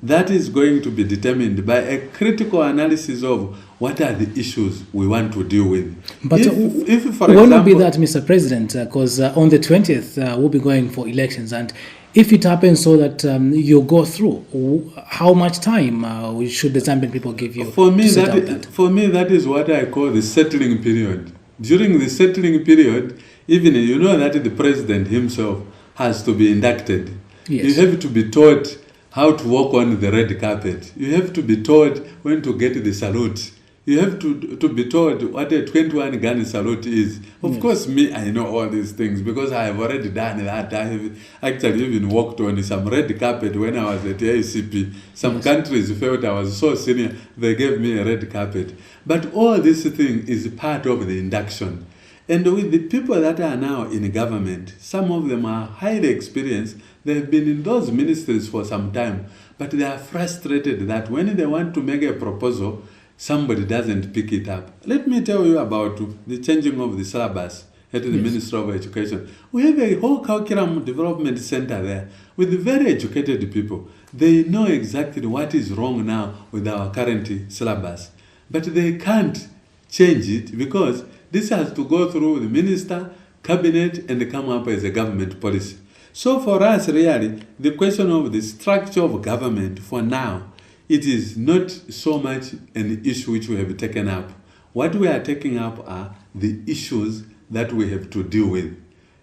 That is going to be determined by a critical analysis of what are the issues we want to deal with. But if for when example, will be that, Mr. President? Because on the 20th, we'll be going for elections. And if it happens so that you go through, how much time should the Zambian people give you? For me, that is what I call the settling period. During the settling period, even you know that the president himself has to be inducted. Yes. You have to be taught how to walk on the red carpet. You have to be taught when to get the salute. You have to be taught what a 21 gun salute is. Of course, me, I know all these things because I have already done that. I have actually even walked on some red carpet when I was at ACP. Some countries felt I was so senior, they gave me a red carpet. But all this thing is part of the induction. And with the people that are now in government, some of them are highly experienced. They've been in those ministries for some time, but they are frustrated that when they want to make a proposal, somebody doesn't pick it up. Let me tell you about the changing of the syllabus at the Ministry of Education. We have a whole curriculum development center there with very educated people. They know exactly what is wrong now with our current syllabus, but they can't change it because this has to go through the minister, cabinet, and come up as a government policy. So for us, really, the question of the structure of government for now, it is not so much an issue which we have taken up. What we are taking up are the issues that we have to deal with.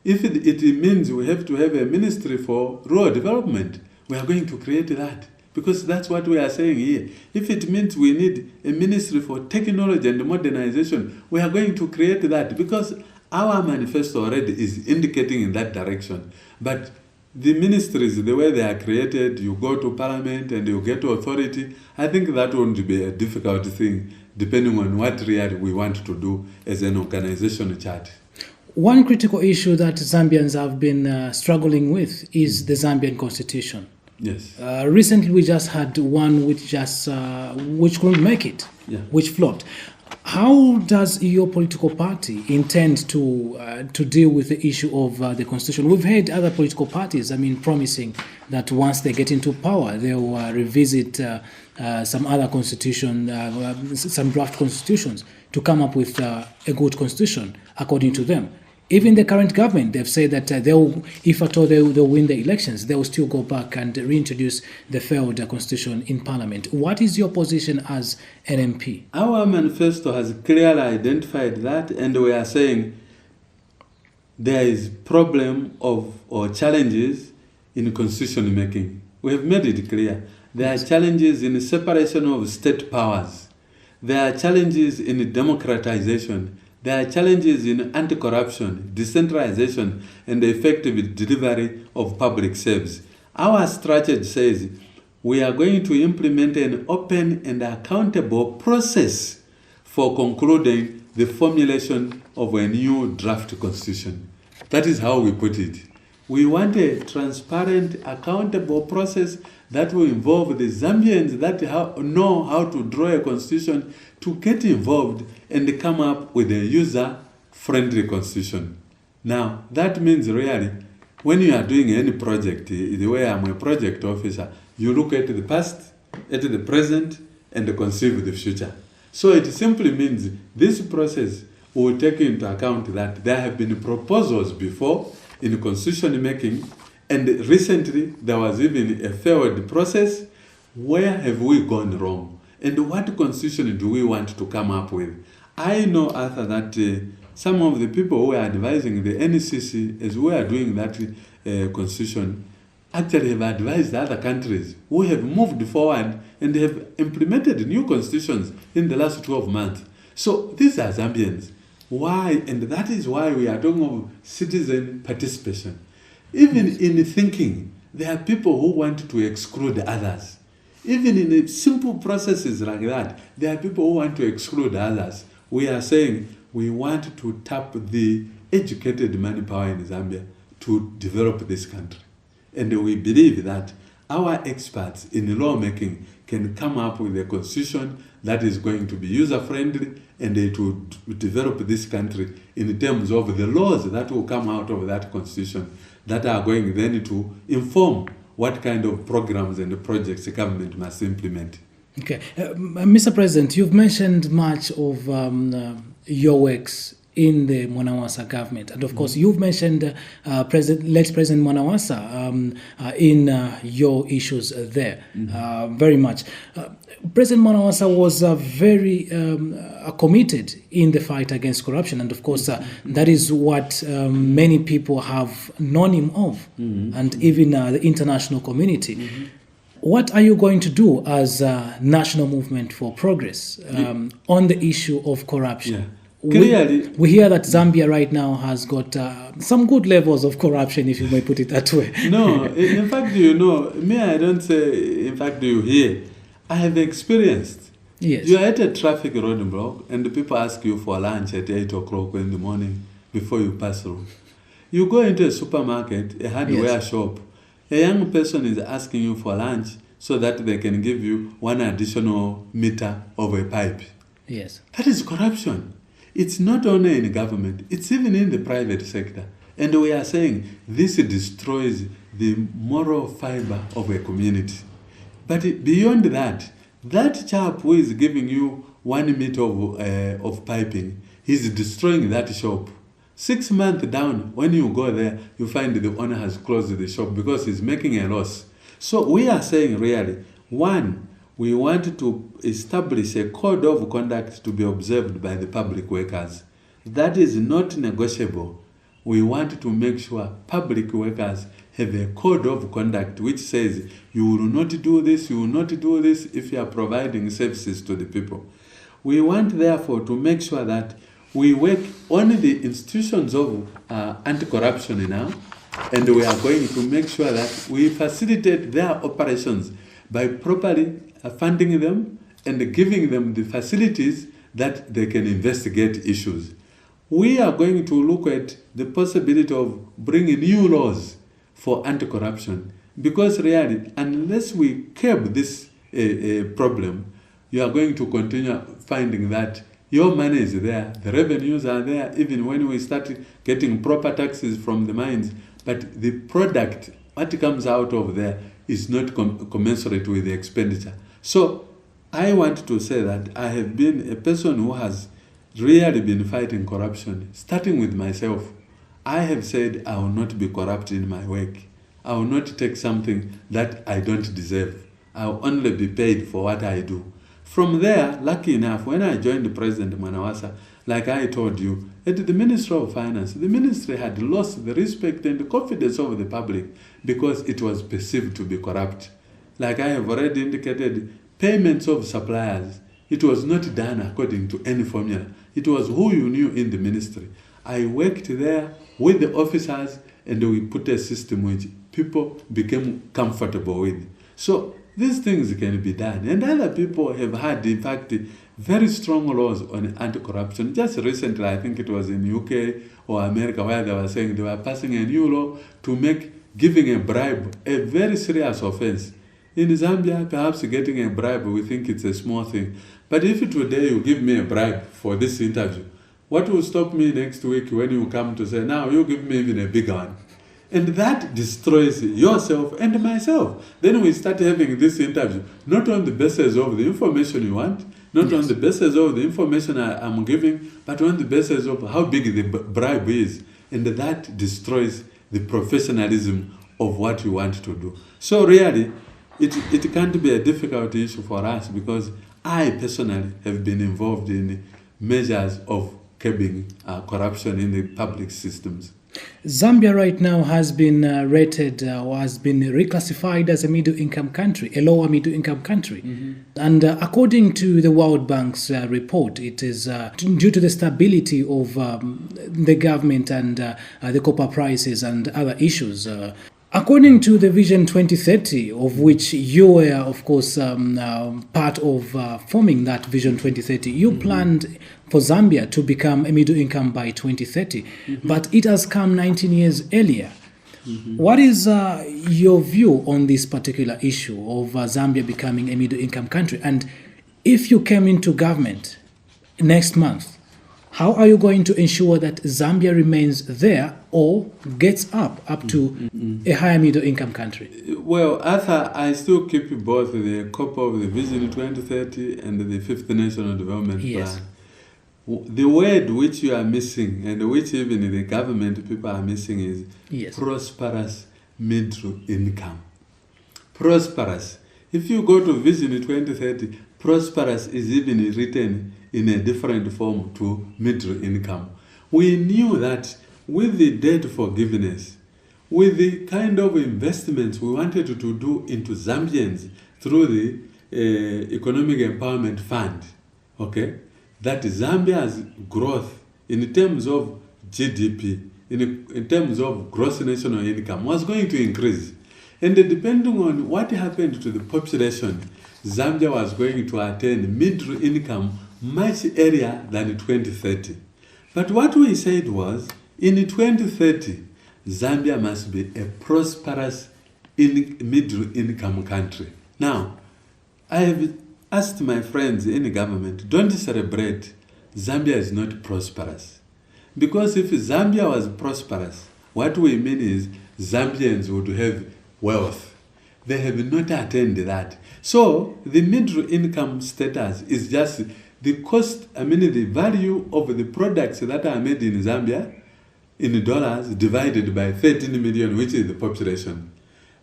If it means we have to have a ministry for rural development, we are going to create that, because that's what we are saying here. If it means we need a ministry for technology and modernization, we are going to create that, because our manifesto already is indicating in that direction. But the ministries, the way they are created, you go to parliament and you get authority, I think that won't be a difficult thing, depending on what really we want to do as an organization chart. One critical issue that Zambians have been struggling with is the Zambian constitution. Yes. Recently, we just had one which couldn't make it, which flopped. How does your political party intend to deal with the issue of the constitution? We've heard other political parties, promising that once they get into power, they will revisit some other constitution, some draft constitutions, to come up with a good constitution, according to them. Even the current government, they've said that if at all they'll win the elections, they will still go back and reintroduce the failed constitution in parliament. What is your position as an MP? Our manifesto has clearly identified that, and we are saying there is problem or challenges in constitution making. We have made it clear. There are challenges in separation of state powers. There are challenges in democratization. There are challenges in anti-corruption, decentralization, and the effective delivery of public service. Our strategy says we are going to implement an open and accountable process for concluding the formulation of a new draft constitution. That is how we put it. We want a transparent, accountable process that will involve the Zambians that know how to draw a constitution to get involved and come up with a user-friendly constitution. Now, that means really, when you are doing any project, the way I'm a project officer, you look at the past, at the present, and conceive the future. So it simply means this process will take into account that there have been proposals before in constitution making, and recently there was even a failed process. Where have we gone wrong? And what constitution do we want to come up with? I know, Arthur, that some of the people who are advising the NCC as we are doing that constitution actually have advised other countries who have moved forward and have implemented new constitutions in the last 12 months. So these are Zambians. Why? And that is why we are talking of citizen participation. Even in thinking, there are people who want to exclude others. Even in simple processes like that, there are people who want to exclude others. We are saying we want to tap the educated manpower in Zambia to develop this country. And we believe that our experts in lawmaking can come up with a constitution that is going to be user-friendly and to develop this country in terms of the laws that will come out of that constitution that are going then to inform what kind of programs and projects the government must implement. Okay. Mr. President, you've mentioned much of your works in the Mwanawasa government. And of course, you've mentioned late President Mwanawasa in your issues there very much. President Mwanawasa was very committed in the fight against corruption. And of course, that is what many people have known him of, and even the international community. What are you going to do as a National Movement for Progress on the issue of corruption? Yeah. Clearly, we hear that Zambia right now has got some good levels of corruption, if you may put it that way. No, in fact, I don't say, in fact, you hear. I have experienced. Yes. You are at a traffic roadblock and the people ask you for lunch at 8 o'clock in the morning before you pass through. You go into a supermarket, a hardware shop, a young person is asking you for lunch so that they can give you 1 additional meter of a pipe. Yes. That is corruption. It's not only in government, it's even in the private sector. And we are saying this destroys the moral fiber of a community. But beyond that, that chap who is giving you 1 meter of piping, he's destroying that shop. 6 months down, when you go there, you find the owner has closed the shop because he's making a loss. So we are saying really, 1, we want to establish a code of conduct to be observed by the public workers. That is not negotiable. We want to make sure public workers have a code of conduct which says you will not do this, you will not do this if you are providing services to the people. We want therefore to make sure that we work on the institutions of anti-corruption now, and we are going to make sure that we facilitate their operations by properly funding them and giving them the facilities that they can investigate issues. We are going to look at the possibility of bringing new laws for anti-corruption, because really, unless we curb this problem, you are going to continue finding that your money is there, the revenues are there, even when we start getting proper taxes from the mines, but the product, what comes out of there, is not commensurate with the expenditure. So I want to say that I have been a person who has really been fighting corruption, starting with myself. I have said I will not be corrupt in my work. I will not take something that I don't deserve. I will only be paid for what I do. From there, lucky enough, when I joined President Mwanawasa, like I told you, at the Ministry of Finance, the ministry had lost the respect and the confidence of the public because it was perceived to be corrupt. Like I have already indicated, payments of suppliers, it was not done according to any formula. It was who you knew in the ministry. I worked there with the officers and we put a system which people became comfortable with. So these things can be done. And other people have had, in fact, very strong laws on anti-corruption. Just recently, I think it was in UK or America, where they were saying they were passing a new law to make giving a bribe a very serious offense. In Zambia, perhaps getting a bribe, we think it's a small thing. But if today you give me a bribe for this interview, what will stop me next week when you come to say, now you give me even a bigger one? And that destroys yourself and myself. Then we start having this interview, not on the basis of the information you want, not on the basis of the information I'm giving, but on the basis of how big the bribe is. And that destroys the professionalism of what you want to do. So really, it can't be a difficult issue for us, because I personally have been involved in measures of curbing corruption in the public systems. Zambia right now has been rated or has been reclassified as a middle-income country, a lower middle-income country. Mm-hmm. And according to the World Bank's report, it is due to the stability of the government and the copper prices and other issues. According to the Vision 2030, of which you were, of course, part of forming that Vision 2030, you planned for Zambia to become a middle income by 2030, but it has come 19 years earlier. What is your view on this particular issue of Zambia becoming a middle income country? And if you came into government next month, how are you going to ensure that Zambia remains there or gets up to a higher middle income country? Well, Arthur, I still keep both the copy of the Vision 2030 and the Fifth National Development Plan. The word which you are missing, and which even the government people are missing, is prosperous middle income. Prosperous. If you go to Vision 2030, prosperous is even written in a different form to middle income. We knew that with the debt forgiveness, with the kind of investments we wanted to do into Zambians through the Economic Empowerment Fund, that Zambia's growth in terms of GDP, in terms of gross national income, was going to increase. And depending on what happened to the population, Zambia was going to attain middle income much earlier than 2030. But what we said was, in 2030, Zambia must be a prosperous middle income country. Now, I have asked my friends in the government, don't celebrate Zambia is not prosperous. Because if Zambia was prosperous, what we mean is Zambians would have wealth. They have not attained that. So the middle income status is just the cost, the value of the products that are made in Zambia in dollars divided by 13 million, which is the population.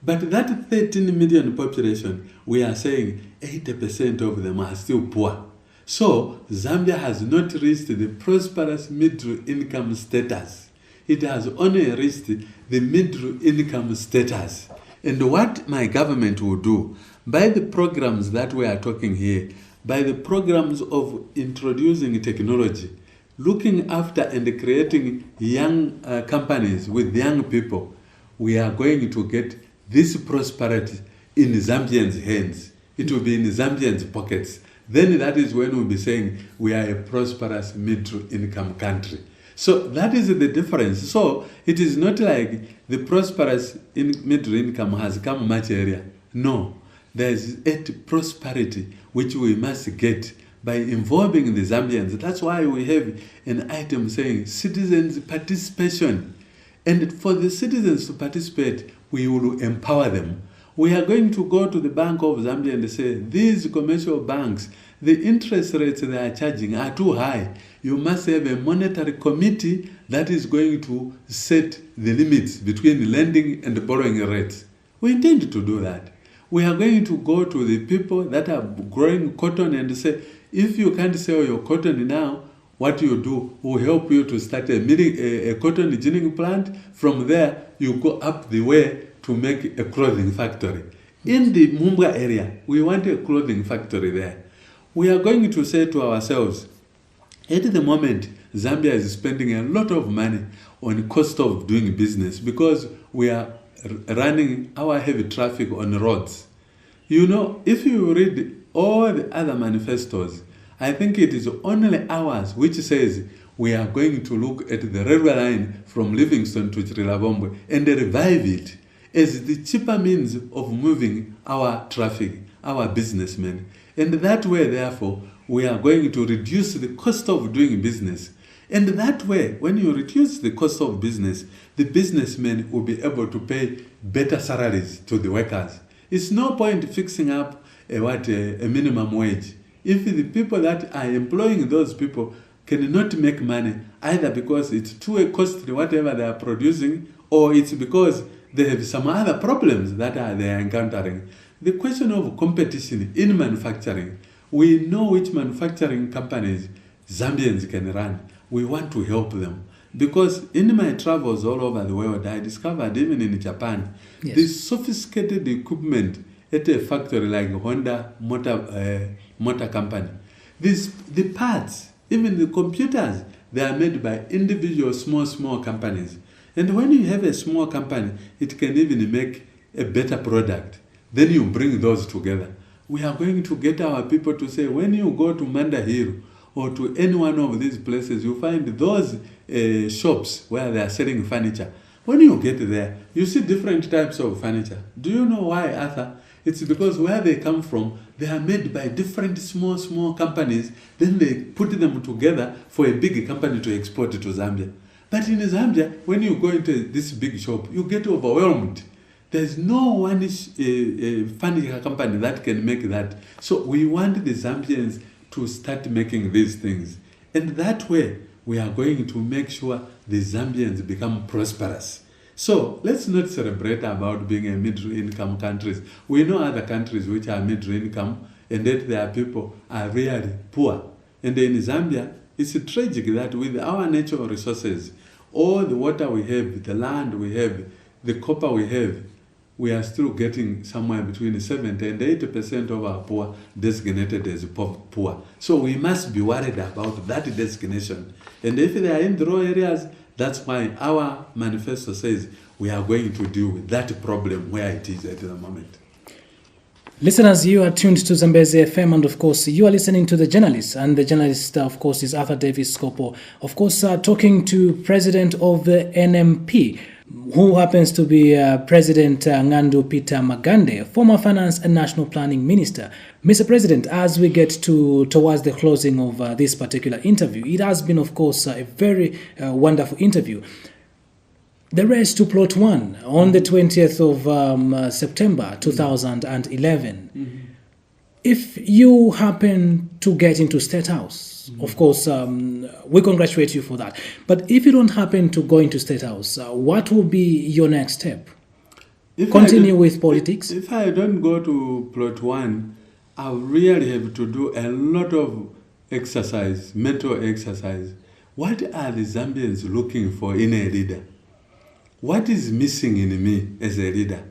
But that 13 million population, we are saying 80% of them are still poor. So Zambia has not reached the prosperous middle income status. It has only reached the middle income status. And what my government will do, by the programs that we are talking here, by the programs of introducing technology, looking after and creating young companies with young people, we are going to get this prosperity in Zambians' hands. It will be in Zambians' pockets. Then that is when we'll be saying we are a prosperous middle income country. So that is the difference. So it is not like the prosperous middle income has come much earlier. No, there is a prosperity which we must get by involving the Zambians. That's why we have an item saying citizens' participation. And for the citizens to participate, we will empower them. We are going to go to the Bank of Zambia and say, these commercial banks, the interest rates they are charging are too high. You must have a monetary committee that is going to set the limits between lending and borrowing rates. We intend to do that. We are going to go to the people that are growing cotton and say, if you can't sell your cotton now, what you do will help you to start a cotton ginning plant. From there, you go up the way to make a clothing factory. In the Mumbwa area, we want a clothing factory there. We are going to say to ourselves, at the moment, Zambia is spending a lot of money on cost of doing business because we are running our heavy traffic on roads. You know, if you read all the other manifestos, I think it is only ours which says we are going to look at the railway line from Livingston to Chirilabombwe and revive it as the cheaper means of moving our traffic, our businessmen. And that way, therefore, we are going to reduce the cost of doing business. And that way, when you reduce the cost of business, the businessmen will be able to pay better salaries to the workers. It's no point fixing up a minimum wage if the people that are employing those people cannot make money, either because it's too costly whatever they are producing, or it's because they have some other problems that they are encountering. The question of competition in manufacturing, we know which manufacturing companies Zambians can run. We want to help them. Because in my travels all over the world, I discovered even in Japan, the sophisticated equipment at a factory like Honda Motor Company, the parts, even the computers, they are made by individual small companies. And when you have a small company, it can even make a better product. Then you bring those together. We are going to get our people to say, when you go to Mandahiro or to any one of these places, you find those shops where they are selling furniture. When you get there, you see different types of furniture. Do you know why, Arthur? It's because where they come from, they are made by different small companies. Then they put them together for a big company to export to Zambia. But in Zambia, when you go into this big shop, you get overwhelmed. There's no one furniture company that can make that. So we want the Zambians to start making these things. And that way, we are going to make sure the Zambians become prosperous. So let's not celebrate about being a middle-income countries. We know other countries which are middle-income, and yet their people are really poor. And in Zambia, it's tragic that with our natural resources, all the water we have, the land we have, the copper we have, we are still getting somewhere between 70 and 80% of our poor designated as poor. So we must be worried about that designation. And if they are in the raw areas, that's why our manifesto says we are going to deal with that problem where it is at the moment. Listeners, you are tuned to Zambezi FM, and of course, you are listening to The Journalist. And the journalist, of course, is Arthur Davies Sikopo. Of course, talking to President of the NMP, who happens to be President ANDU Peter Magande, former Finance and National Planning Minister. Mr. President, as we get towards the closing of this particular interview, it has been, of course, a very wonderful interview. The race to Plot 1 on the 20th of September 2011. Mm-hmm. If you happen to get into State House, of course, we congratulate you for that. But if you don't happen to go into State House, what will be your next step? Continue with politics? If I don't go to Plot 1, I'll really have to do a lot of exercise, mental exercise. What are the Zambians looking for in a leader? What is missing in me as a leader?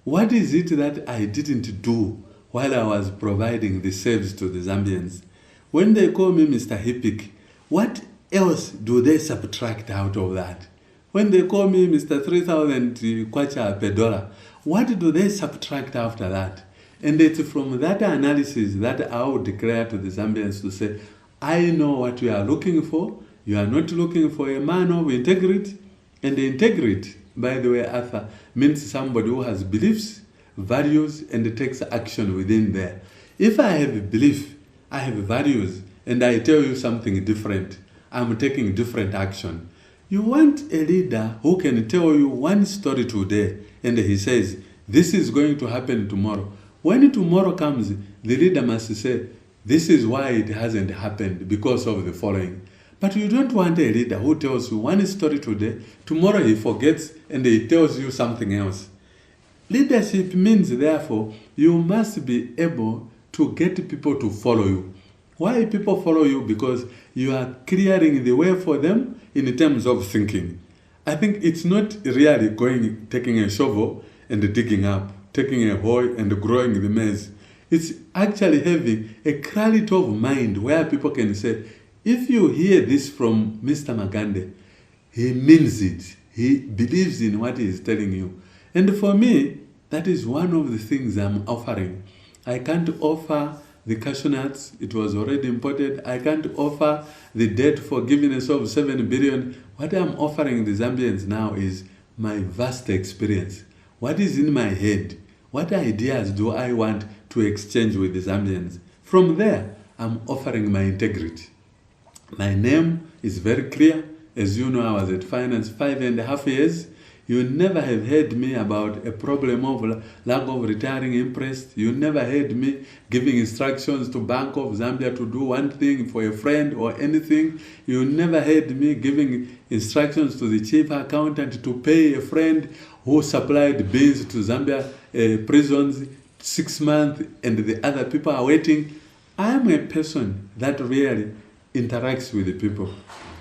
What is it that I didn't do while I was providing the service to the Zambians? When they call me Mr. HIPC, what else do they subtract out of that? When they call me Mr. 3,000 kwacha per dollar, what do they subtract after that? And it's from that analysis that I would declare to the Zambians to say, I know what you are looking for. You are not looking for a man of integrity. And the integrity, by the way, Arthur, means somebody who has beliefs, values, and takes action within there. If I have a belief, I have values, and I tell you something different, I'm taking different action. You want a leader who can tell you one story today, and he says, this is going to happen tomorrow. When tomorrow comes, the leader must say, this is why it hasn't happened, because of the following. But you don't want a leader who tells you one story today, tomorrow he forgets and he tells you something else. Leadership means, therefore, you must be able to get people to follow you. Why people follow you? Because you are clearing the way for them in terms of thinking. I think it's not really taking a shovel and digging up, taking a hoe and growing the maize. It's actually having a clarity of mind where people can say, if you hear this from Mr. Magande, he means it. He believes in what he is telling you. And for me, That is one of the things I'm offering. I can't offer the cashew nuts, it was already imported. I can't offer the debt forgiveness of 7 billion. What I'm offering the Zambians now is my vast experience. What is in my head? What ideas do I want to exchange with the Zambians? From there, I'm offering my integrity. My name is very clear. As you know, I was at finance 5.5 years. You never have heard me about a problem of lack of retiring interest. You never heard me giving instructions to Bank of Zambia to do one thing for a friend or anything. You never heard me giving instructions to the chief accountant to pay a friend who supplied beans to Zambia prisons 6 months and the other people are waiting. I am a person that really interacts with the people.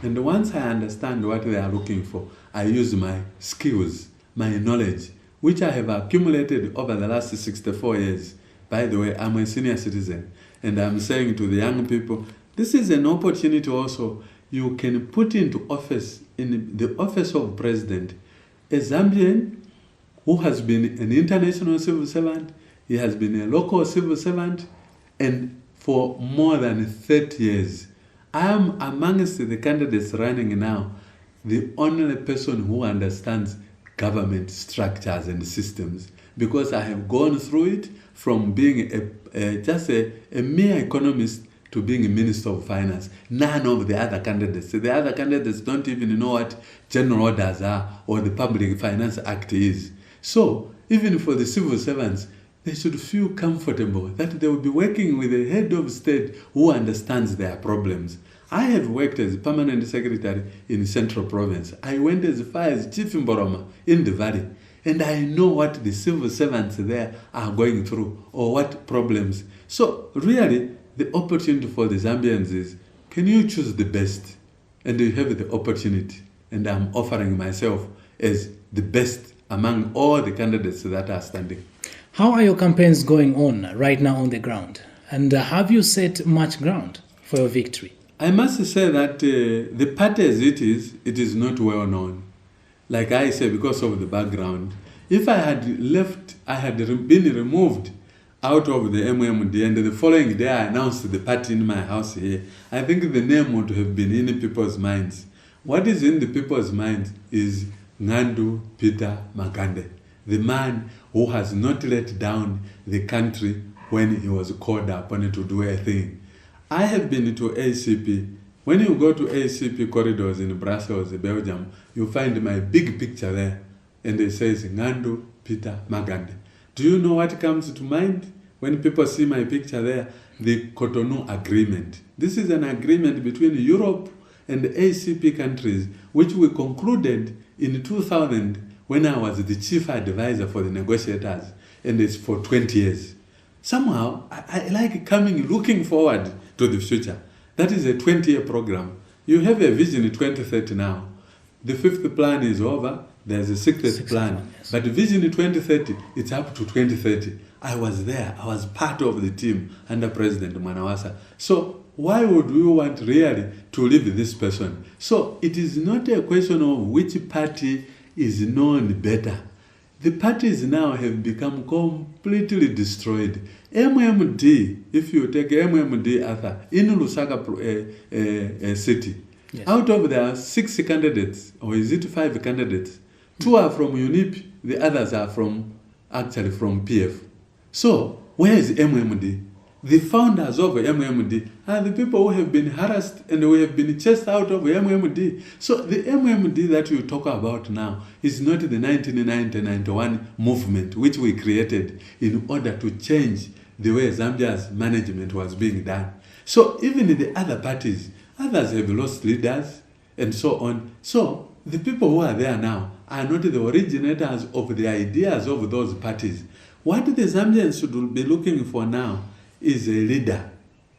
And once I understand what they are looking for, I use my skills, my knowledge, which I have accumulated over the last 64 years. By the way, I'm a senior citizen, and I'm saying to the young people, this is an opportunity also. You can put into office, in the office of president, a Zambian who has been an international civil servant, he has been a local civil servant, and for more than 30 years. I am amongst the candidates running now, the only person who understands government structures and systems, because I have gone through it from being just a mere economist to being a minister of finance. None of the other candidates don't even know what general orders are or the Public Finance Act is. So even for the civil servants, they should feel comfortable that they will be working with a head of state who understands their problems. I have worked as permanent secretary in Central Province. I went as far as Chief Mboroma in the Valley. And I know what the civil servants there are going through or what problems. So really, the opportunity for the Zambians is, can you choose the best? And you have the opportunity. And I'm offering myself as the best among all the candidates that are standing. How are your campaigns going on right now on the ground? And have you set much ground for your victory? I must say that the party as it is not well known. Like I say, because of the background. If I had left, I had been removed out of the MMD and the following day I announced the party in my house here, I think the name would have been in people's minds. What is in the people's minds is ANDU Peter Magande, the man who has not let down the country when he was called upon to do a thing. I have been to ACP. When you go to ACP corridors in Brussels, Belgium, you find my big picture there. And it says, ANDU Peter Magande. Do you know what comes to mind when people see my picture there? The Cotonou Agreement. This is an agreement between Europe and the ACP countries, which we concluded in 2000 when I was the chief advisor for the negotiators, and it's for 20 years. Somehow, I like looking forward to the future. That is a 20-year program. You have a vision 2030 now. The 5th plan is over. There's a 6th plan. Yes. But vision 2030, it's up to 2030. I was there. I was part of the team under President Manawasa. So why would we want really to leave this person? So it is not a question of which party is known better. The parties now have become completely destroyed. MMD, if you take MMD, Arthur, in Lusaka city, yes. Out of there are 6 candidates, or is it 5 candidates? 2 are from UNIP, the others are from PF. So, where is MMD? The founders of MMD are the people who have been harassed and who have been chased out of MMD. So the MMD that you talk about now is not the 1990-91 movement which we created in order to change the way Zambia's management was being done. So even the other parties, others have lost leaders and so on. So the people who are there now are not the originators of the ideas of those parties. What the Zambians should be looking for now is a leader,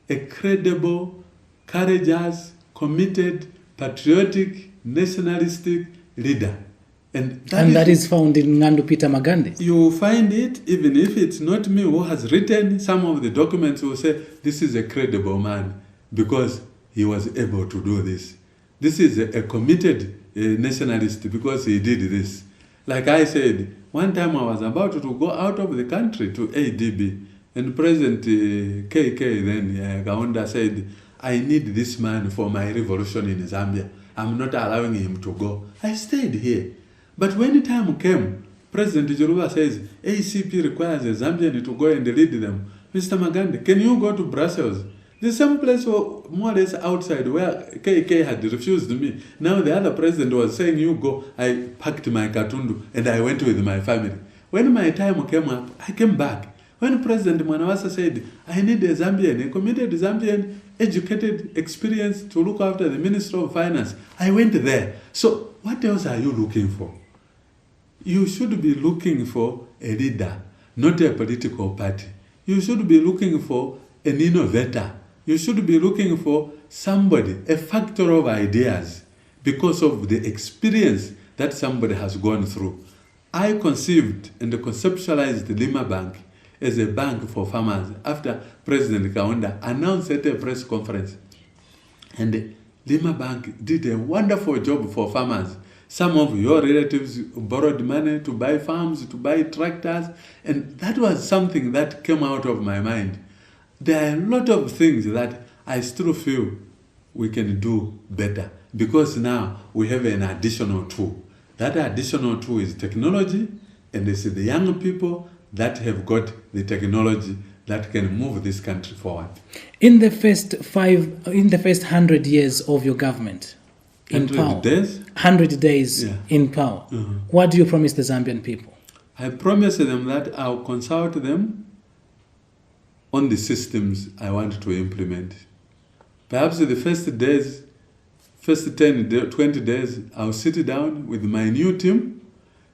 a credible, courageous, committed, patriotic, nationalistic leader. And that is found in ANDU Peter Magande. You find it, even if it's not me who has written some of the documents, who say this is a credible man because he was able to do this. This is a committed nationalist because he did this. Like I said, one time I was about to go out of the country to ADB, and President KK then, Kaunda, said, I need this man for my revolution in Zambia. I'm not allowing him to go. I stayed here. But when the time came, President Chiluba says, ACP requires a Zambian to go and lead them. Mr. Magande, can you go to Brussels? The same place more or less outside where KK had refused me. Now the other president was saying, you go. I packed my Katundu and I went with my family. When my time came up, I came back. When President Mwanawasa said, I need a Zambian, a committed Zambian, educated, experienced to look after the Minister of Finance, I went there. So what else are you looking for? You should be looking for a leader, not a political party. You should be looking for an innovator. You should be looking for somebody, a factor of ideas, because of the experience that somebody has gone through. I conceived and conceptualized Lima Bank as a bank for farmers after President Kaunda announced at a press conference. And Lima Bank did a wonderful job for farmers. Some of your relatives borrowed money to buy farms, to buy tractors, and that was something that came out of my mind. There are a lot of things that I still feel we can do better because now we have an additional tool. That additional tool is technology, and it's the young people that have got the technology that can move this country forward. In the first 100 years of your government in 100 power, days? 100 days in power, what do you promise the Zambian people? I promise them that I'll consult them on the systems I want to implement. Perhaps the first 10, 20 days, I'll sit down with my new team.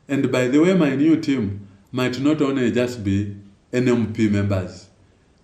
And by the way, my new team might not only just be NMP members,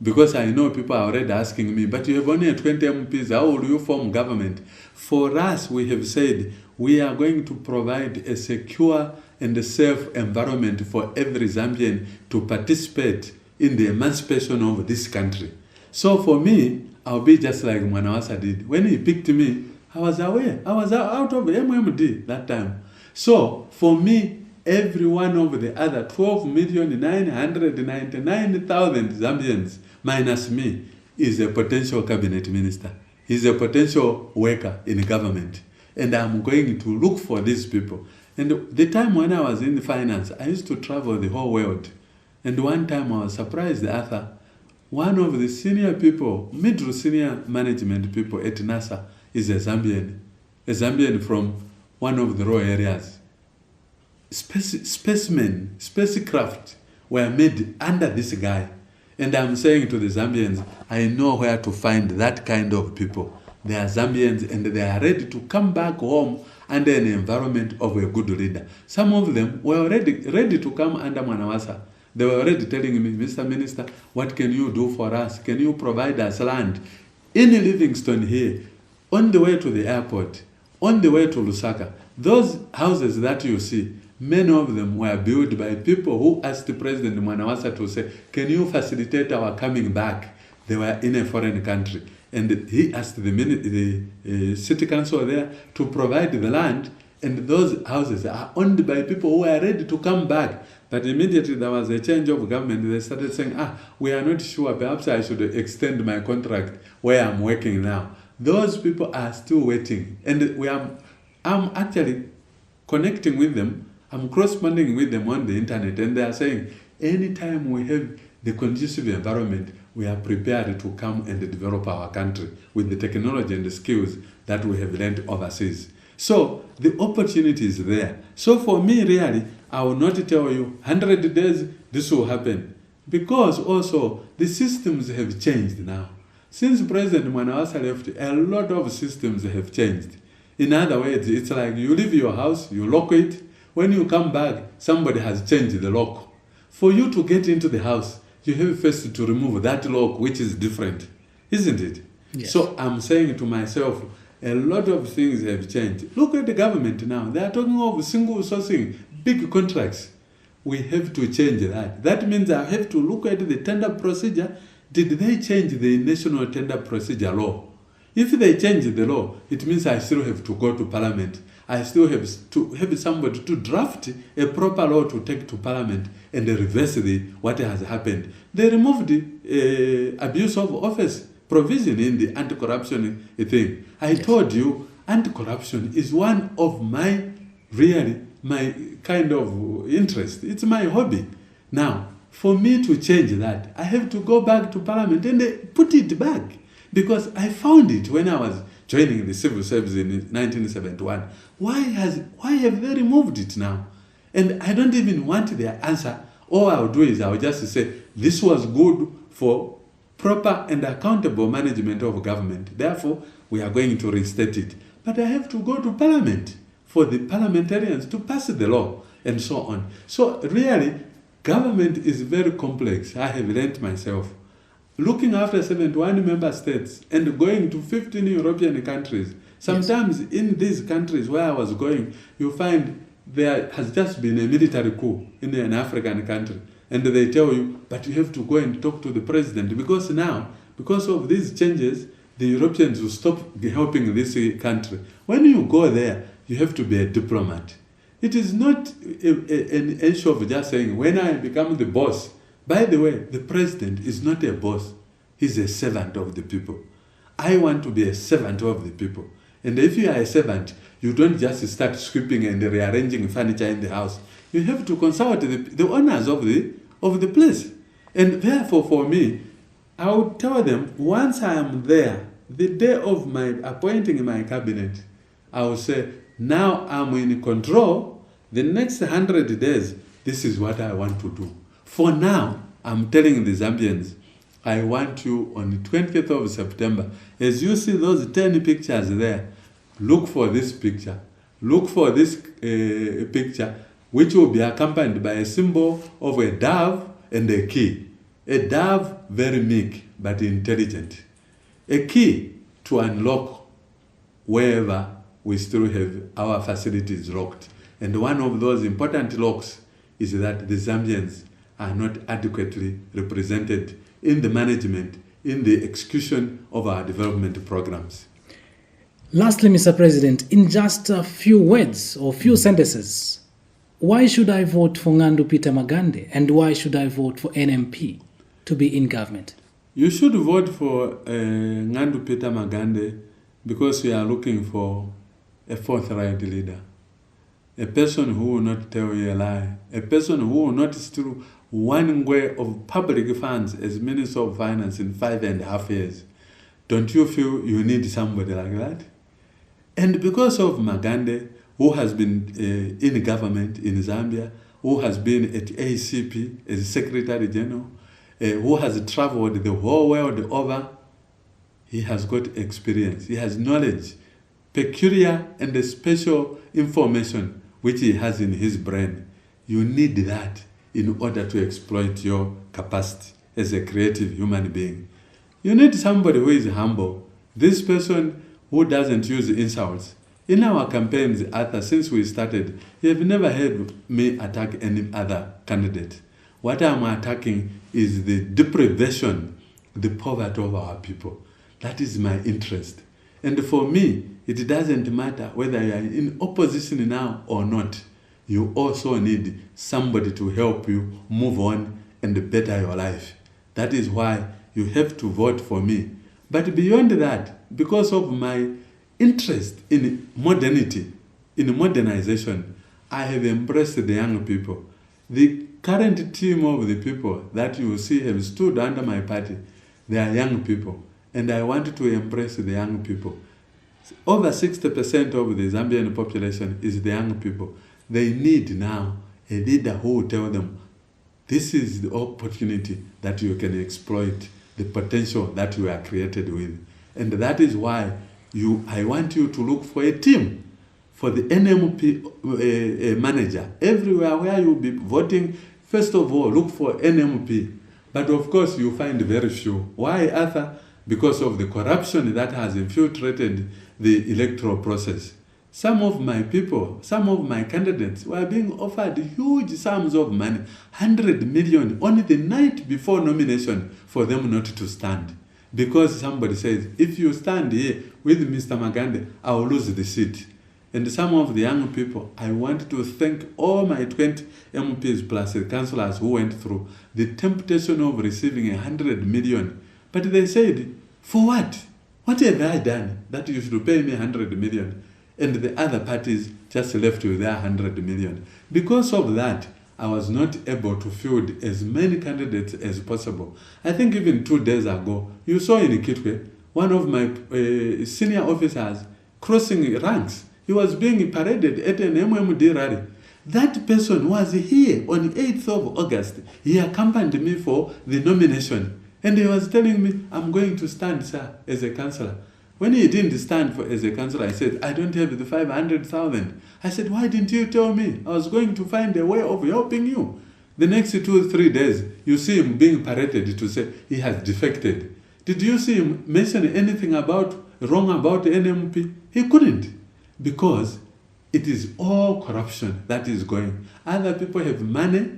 because I know people are already asking me, but you have only 20 MPs, how will you form government? For us, we have said we are going to provide a secure and a safe environment for every Zambian to participate in the emancipation of this country. So for me, I'll be just like Mwanawasa did. When he picked me, I was aware. I was out of MMD that time. So for me, every one of the other 12,999,000 Zambians minus me is a potential cabinet minister. He's a potential worker in government. And I'm going to look for these people. And the time when I was in finance, I used to travel the whole world. And one time I was surprised, Arthur, one of the senior people, middle senior management people at NASA is a Zambian from one of the raw areas. Spacecraft were made under this guy. And I'm saying to the Zambians, I know where to find that kind of people. They are Zambians and they are ready to come back home under an environment of a good leader. Some of them were already ready to come under Mwanawasa. They were already telling me, Mr. Minister, what can you do for us? Can you provide us land? In Livingston here, on the way to the airport, on the way to Lusaka, those houses that you see, many of them were built by people who asked President Mwanawasa to say, can you facilitate our coming back? They were in a foreign country. And he asked the city council there to provide the land, and those houses are owned by people who are ready to come back. But immediately there was a change of government. They started saying, we are not sure, perhaps I should extend my contract where I'm working now. Those people are still waiting. And I'm actually connecting with them. I'm corresponding with them on the internet, and they are saying, anytime we have the conducive environment, we are prepared to come and develop our country with the technology and the skills that we have learned overseas. So the opportunity is there. So for me, really, I will not tell you 100 days this will happen, because also the systems have changed now. Since President Mwanawasa left, a lot of systems have changed. In other words, it's like you leave your house, you lock it. When you come back, somebody has changed the lock. For you to get into the house, you have first to remove that lock, which is different, isn't it? Yes. So I'm saying to myself, a lot of things have changed. Look at the government now. They are talking of single sourcing, big contracts. We have to change that. That means I have to look at the tender procedure. Did they change the national tender procedure law? If they change the law, it means I still have to go to Parliament. I still have to have somebody to draft a proper law to take to Parliament and reverse what has happened. They removed the abuse of office provision in the anti-corruption thing. I told you, anti-corruption is one of my kind of interest. It's my hobby. Now, for me to change that, I have to go back to Parliament and put it back. Because I found it when I was joining the civil service in 1971. Why have they removed it now? And I don't even want their answer. All I'll do is I'll just say, this was good for proper and accountable management of government. Therefore, we are going to reinstate it. But I have to go to Parliament for the parliamentarians to pass the law and so on. So really, government is very complex. I have learned myself. Looking after 71 member states and going to 15 European countries. Sometimes in these countries where I was going, you find there has just been a military coup in an African country. And they tell you, but you have to go and talk to the president. Because now, because of these changes, the Europeans will stop helping this country. When you go there, you have to be a diplomat. It is not an issue of just saying, when I become the boss. By the way, the president is not a boss. He's a servant of the people. I want to be a servant of the people. And if you are a servant, you don't just start sweeping and rearranging furniture in the house. You have to consult the owners of the place. And therefore, for me, I would tell them, once I am there, the day of my appointing my cabinet, I will say, now I'm in control. The next 100 days, this is what I want to do. For now, I'm telling the Zambians, I want you on the 20th of September. As you see those 10 pictures there, look for this picture. Look for this picture, which will be accompanied by a symbol of a dove and a key. A dove, very meek, but intelligent. A key to unlock wherever we still have our facilities locked. And one of those important locks is that the Zambians are not adequately represented in the management, in the execution of our development programs. Lastly, Mr. President, in just a few words or few sentences, why should I vote for ANDU Peter Magande and why should I vote for NMP to be in government? You should vote for ANDU Peter Magande because we are looking for a forthright leader. A person who will not tell you a lie. A person who will not steal one way of public funds as Minister of Finance in 5.5 years. Don't you feel you need somebody like that? And because of Magande, who has been in government in Zambia, who has been at ACP as Secretary General, who has traveled the whole world over, he has got experience, he has knowledge, peculiar and special information which he has in his brain. You need that in order to exploit your capacity as a creative human being. You need somebody who is humble. This person who doesn't use insults. In our campaigns, Arthur, since we started, you have never heard me attack any other candidate. What I'm attacking is the deprivation, the poverty of our people. That is my interest. And for me, it doesn't matter whether you are in opposition now or not. You also need somebody to help you move on and better your life. That is why you have to vote for me. But beyond that, because of my interest in modernity, in modernization, I have embraced the young people. The current team of the people that you see have stood under my party, they are young people. And I want to embrace the young people. Over 60% of the Zambian population is the young people. They need now a leader who will tell them, this is the opportunity that you can exploit, the potential that you are created with. And that is why I want you to look for a team, for the NMP manager. Everywhere where you'll be voting, first of all, look for NMP. But of course, you find very few. Why, Arthur? Because of the corruption that has infiltrated the electoral process. Some of my people, some of my candidates were being offered huge sums of money, 100 million, only the night before nomination for them not to stand. Because somebody says, if you stand here with Mr. Magande, I will lose the seat. And some of the young people, I want to thank all my 20 MPs plus the councillors who went through the temptation of receiving 100 million. But they said, for what? What have I done that you should pay me 100 million? And the other parties just left with their 100 million. Because of that, I was not able to field as many candidates as possible. I think even 2 days ago, you saw in Kitwe, one of my senior officers crossing ranks. He was being paraded at an MMD rally. That person was here on 8th of August. He accompanied me for the nomination. And he was telling me, I'm going to stand, sir, as a councillor. When he didn't stand as a councillor, I said, I don't have the 500,000. I said, why didn't you tell me? I was going to find a way of helping you. The next 2 or 3 days, you see him being paraded to say he has defected. Did you see him mention anything wrong about the NMP? He couldn't. Because it is all corruption that is going. Other people have money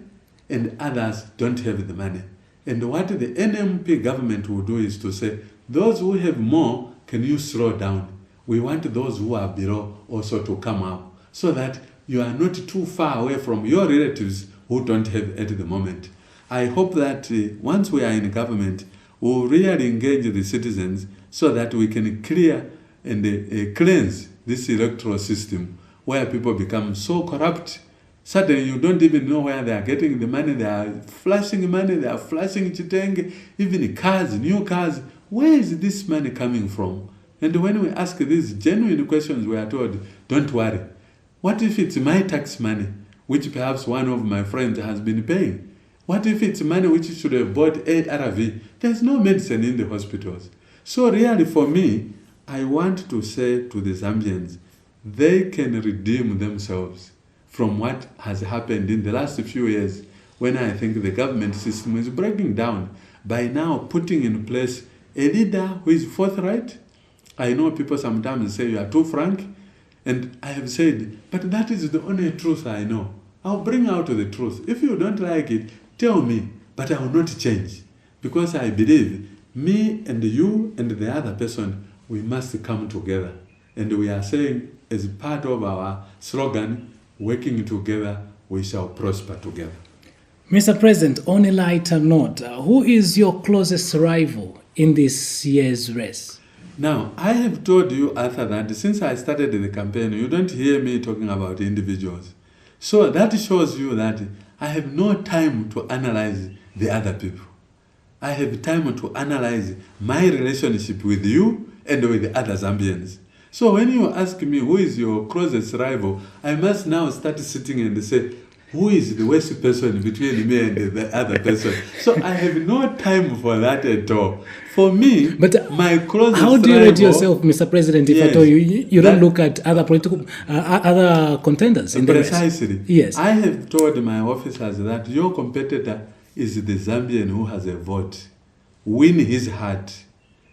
and others don't have the money. And what the NMP government will do is to say, those who have more, can you slow down? We want those who are below also to come up so that you are not too far away from your relatives who don't have at the moment. I hope that once we are in government, we will really engage the citizens so that we can clear and cleanse this electoral system where people become so corrupt. Suddenly you don't even know where they are getting the money. They are flashing money, they are flashing chitenge, even cars, new cars. Where is this money coming from? And when we ask these genuine questions, we are told, don't worry. What if it's my tax money, which perhaps one of my friends has been paying? What if it's money which should have bought ARV? There's no medicine in the hospitals. So really for me, I want to say to the Zambians, they can redeem themselves from what has happened in the last few years when I think the government system is breaking down by now putting in place a leader who is forthright. I know people sometimes say you are too frank, and I have said, but that is the only truth I know. I'll bring out the truth. If you don't like it, tell me, but I will not change. Because I believe me and you and the other person, we must come together. And we are saying, as part of our slogan, working together, we shall prosper together. Mr. President, on a lighter note, who is your closest rival in this year's race? Now, I have told you, Arthur, that since I started the campaign, you don't hear me talking about individuals. So that shows you that I have no time to analyze the other people. I have time to analyze my relationship with you and with the other Zambians. So when you ask me who is your closest rival, I must now start sitting and say, who is the worst person between me and the other person? So I have no time for that at all. For me, but my closest rival... How do you rate yourself, Mr. President, if at all you don't look at other political, other contenders in the race? Precisely. Yes. I have told my officers that your competitor is the Zambian who has a vote. Win his heart.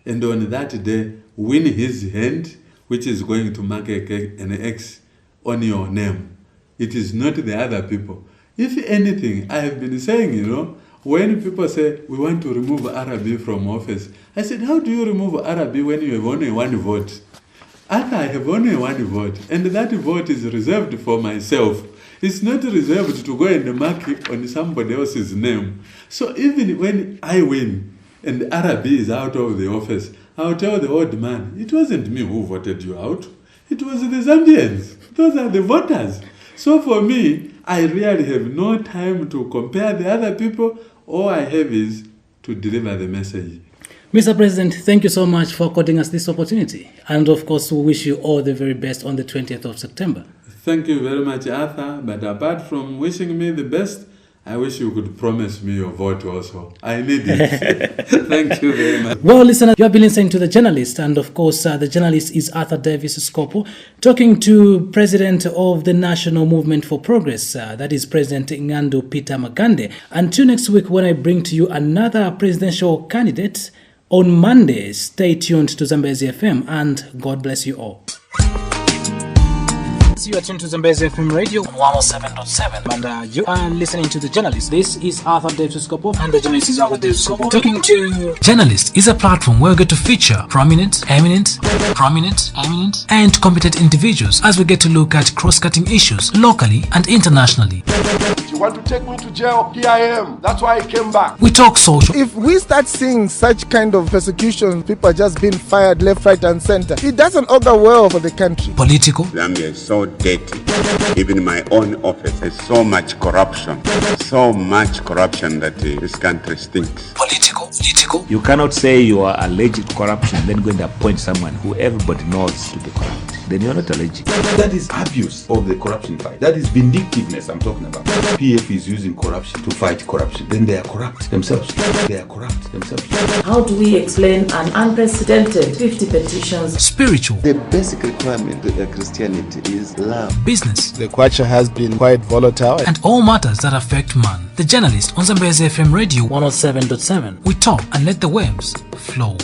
And on that day, win his hand, which is going to mark an X on your name. It is not the other people. If anything, I have been saying, when people say, we want to remove Arabi from office, I said, how do you remove Arabi when you have only one vote? I have only one vote, and that vote is reserved for myself. It's not reserved to go and mark it on somebody else's name. So even when I win, and Arabi is out of the office, I'll tell the old man, it wasn't me who voted you out. It was the Zambians. Those are the voters. So for me, I really have no time to compare the other people. All I have is to deliver the message. Mr. President, thank you so much for according us this opportunity. And of course, we wish you all the very best on the 20th of September. Thank you very much, Arthur. But apart from wishing me the best, I wish you could promise me your vote also. I need it. Thank you very much. Well, listeners, you have been listening to The Journalist. And of course, the journalist is Arthur Davies Sikopo, talking to President of the National Movement for Progress, that is President ANDU Peter Magande. Until next week, when I bring to you another presidential candidate on Monday, stay tuned to Zambezi FM and God bless you all. Kenyans, you are tuned to Zambezi FM Radio 107.7 and you are listening to The Journalist. This is Arthur Davies Sikopo and The Journalist is Arthur Davies Sikopo. Talking to Journalist is a platform where we get to feature prominent, eminent, and competent individuals as we get to look at cross-cutting issues locally and internationally. If you want to take me to jail, here I am. That's why I came back. We talk social. If we start seeing such kind of persecution, people are just being fired left, right and center, it doesn't augur well for the country. Political. Zambia is so dirty. Even in my own office, there's so much corruption that this country stinks. Political. You cannot say you are allergic to corruption, then go and appoint someone who everybody knows to be corrupt. Then you're not allergic. That is abuse of the corruption fight. That is vindictiveness I'm talking about. PF is using corruption to fight corruption. Then they are corrupt themselves. How do we explain an unprecedented 50 petitions? Spiritual. The basic requirement of Christianity is love. Business. The kwacha has been quite volatile. And all matters that affect man. The Journalist on Zambezi FM Radio 107.7. We talk and let the waves flow.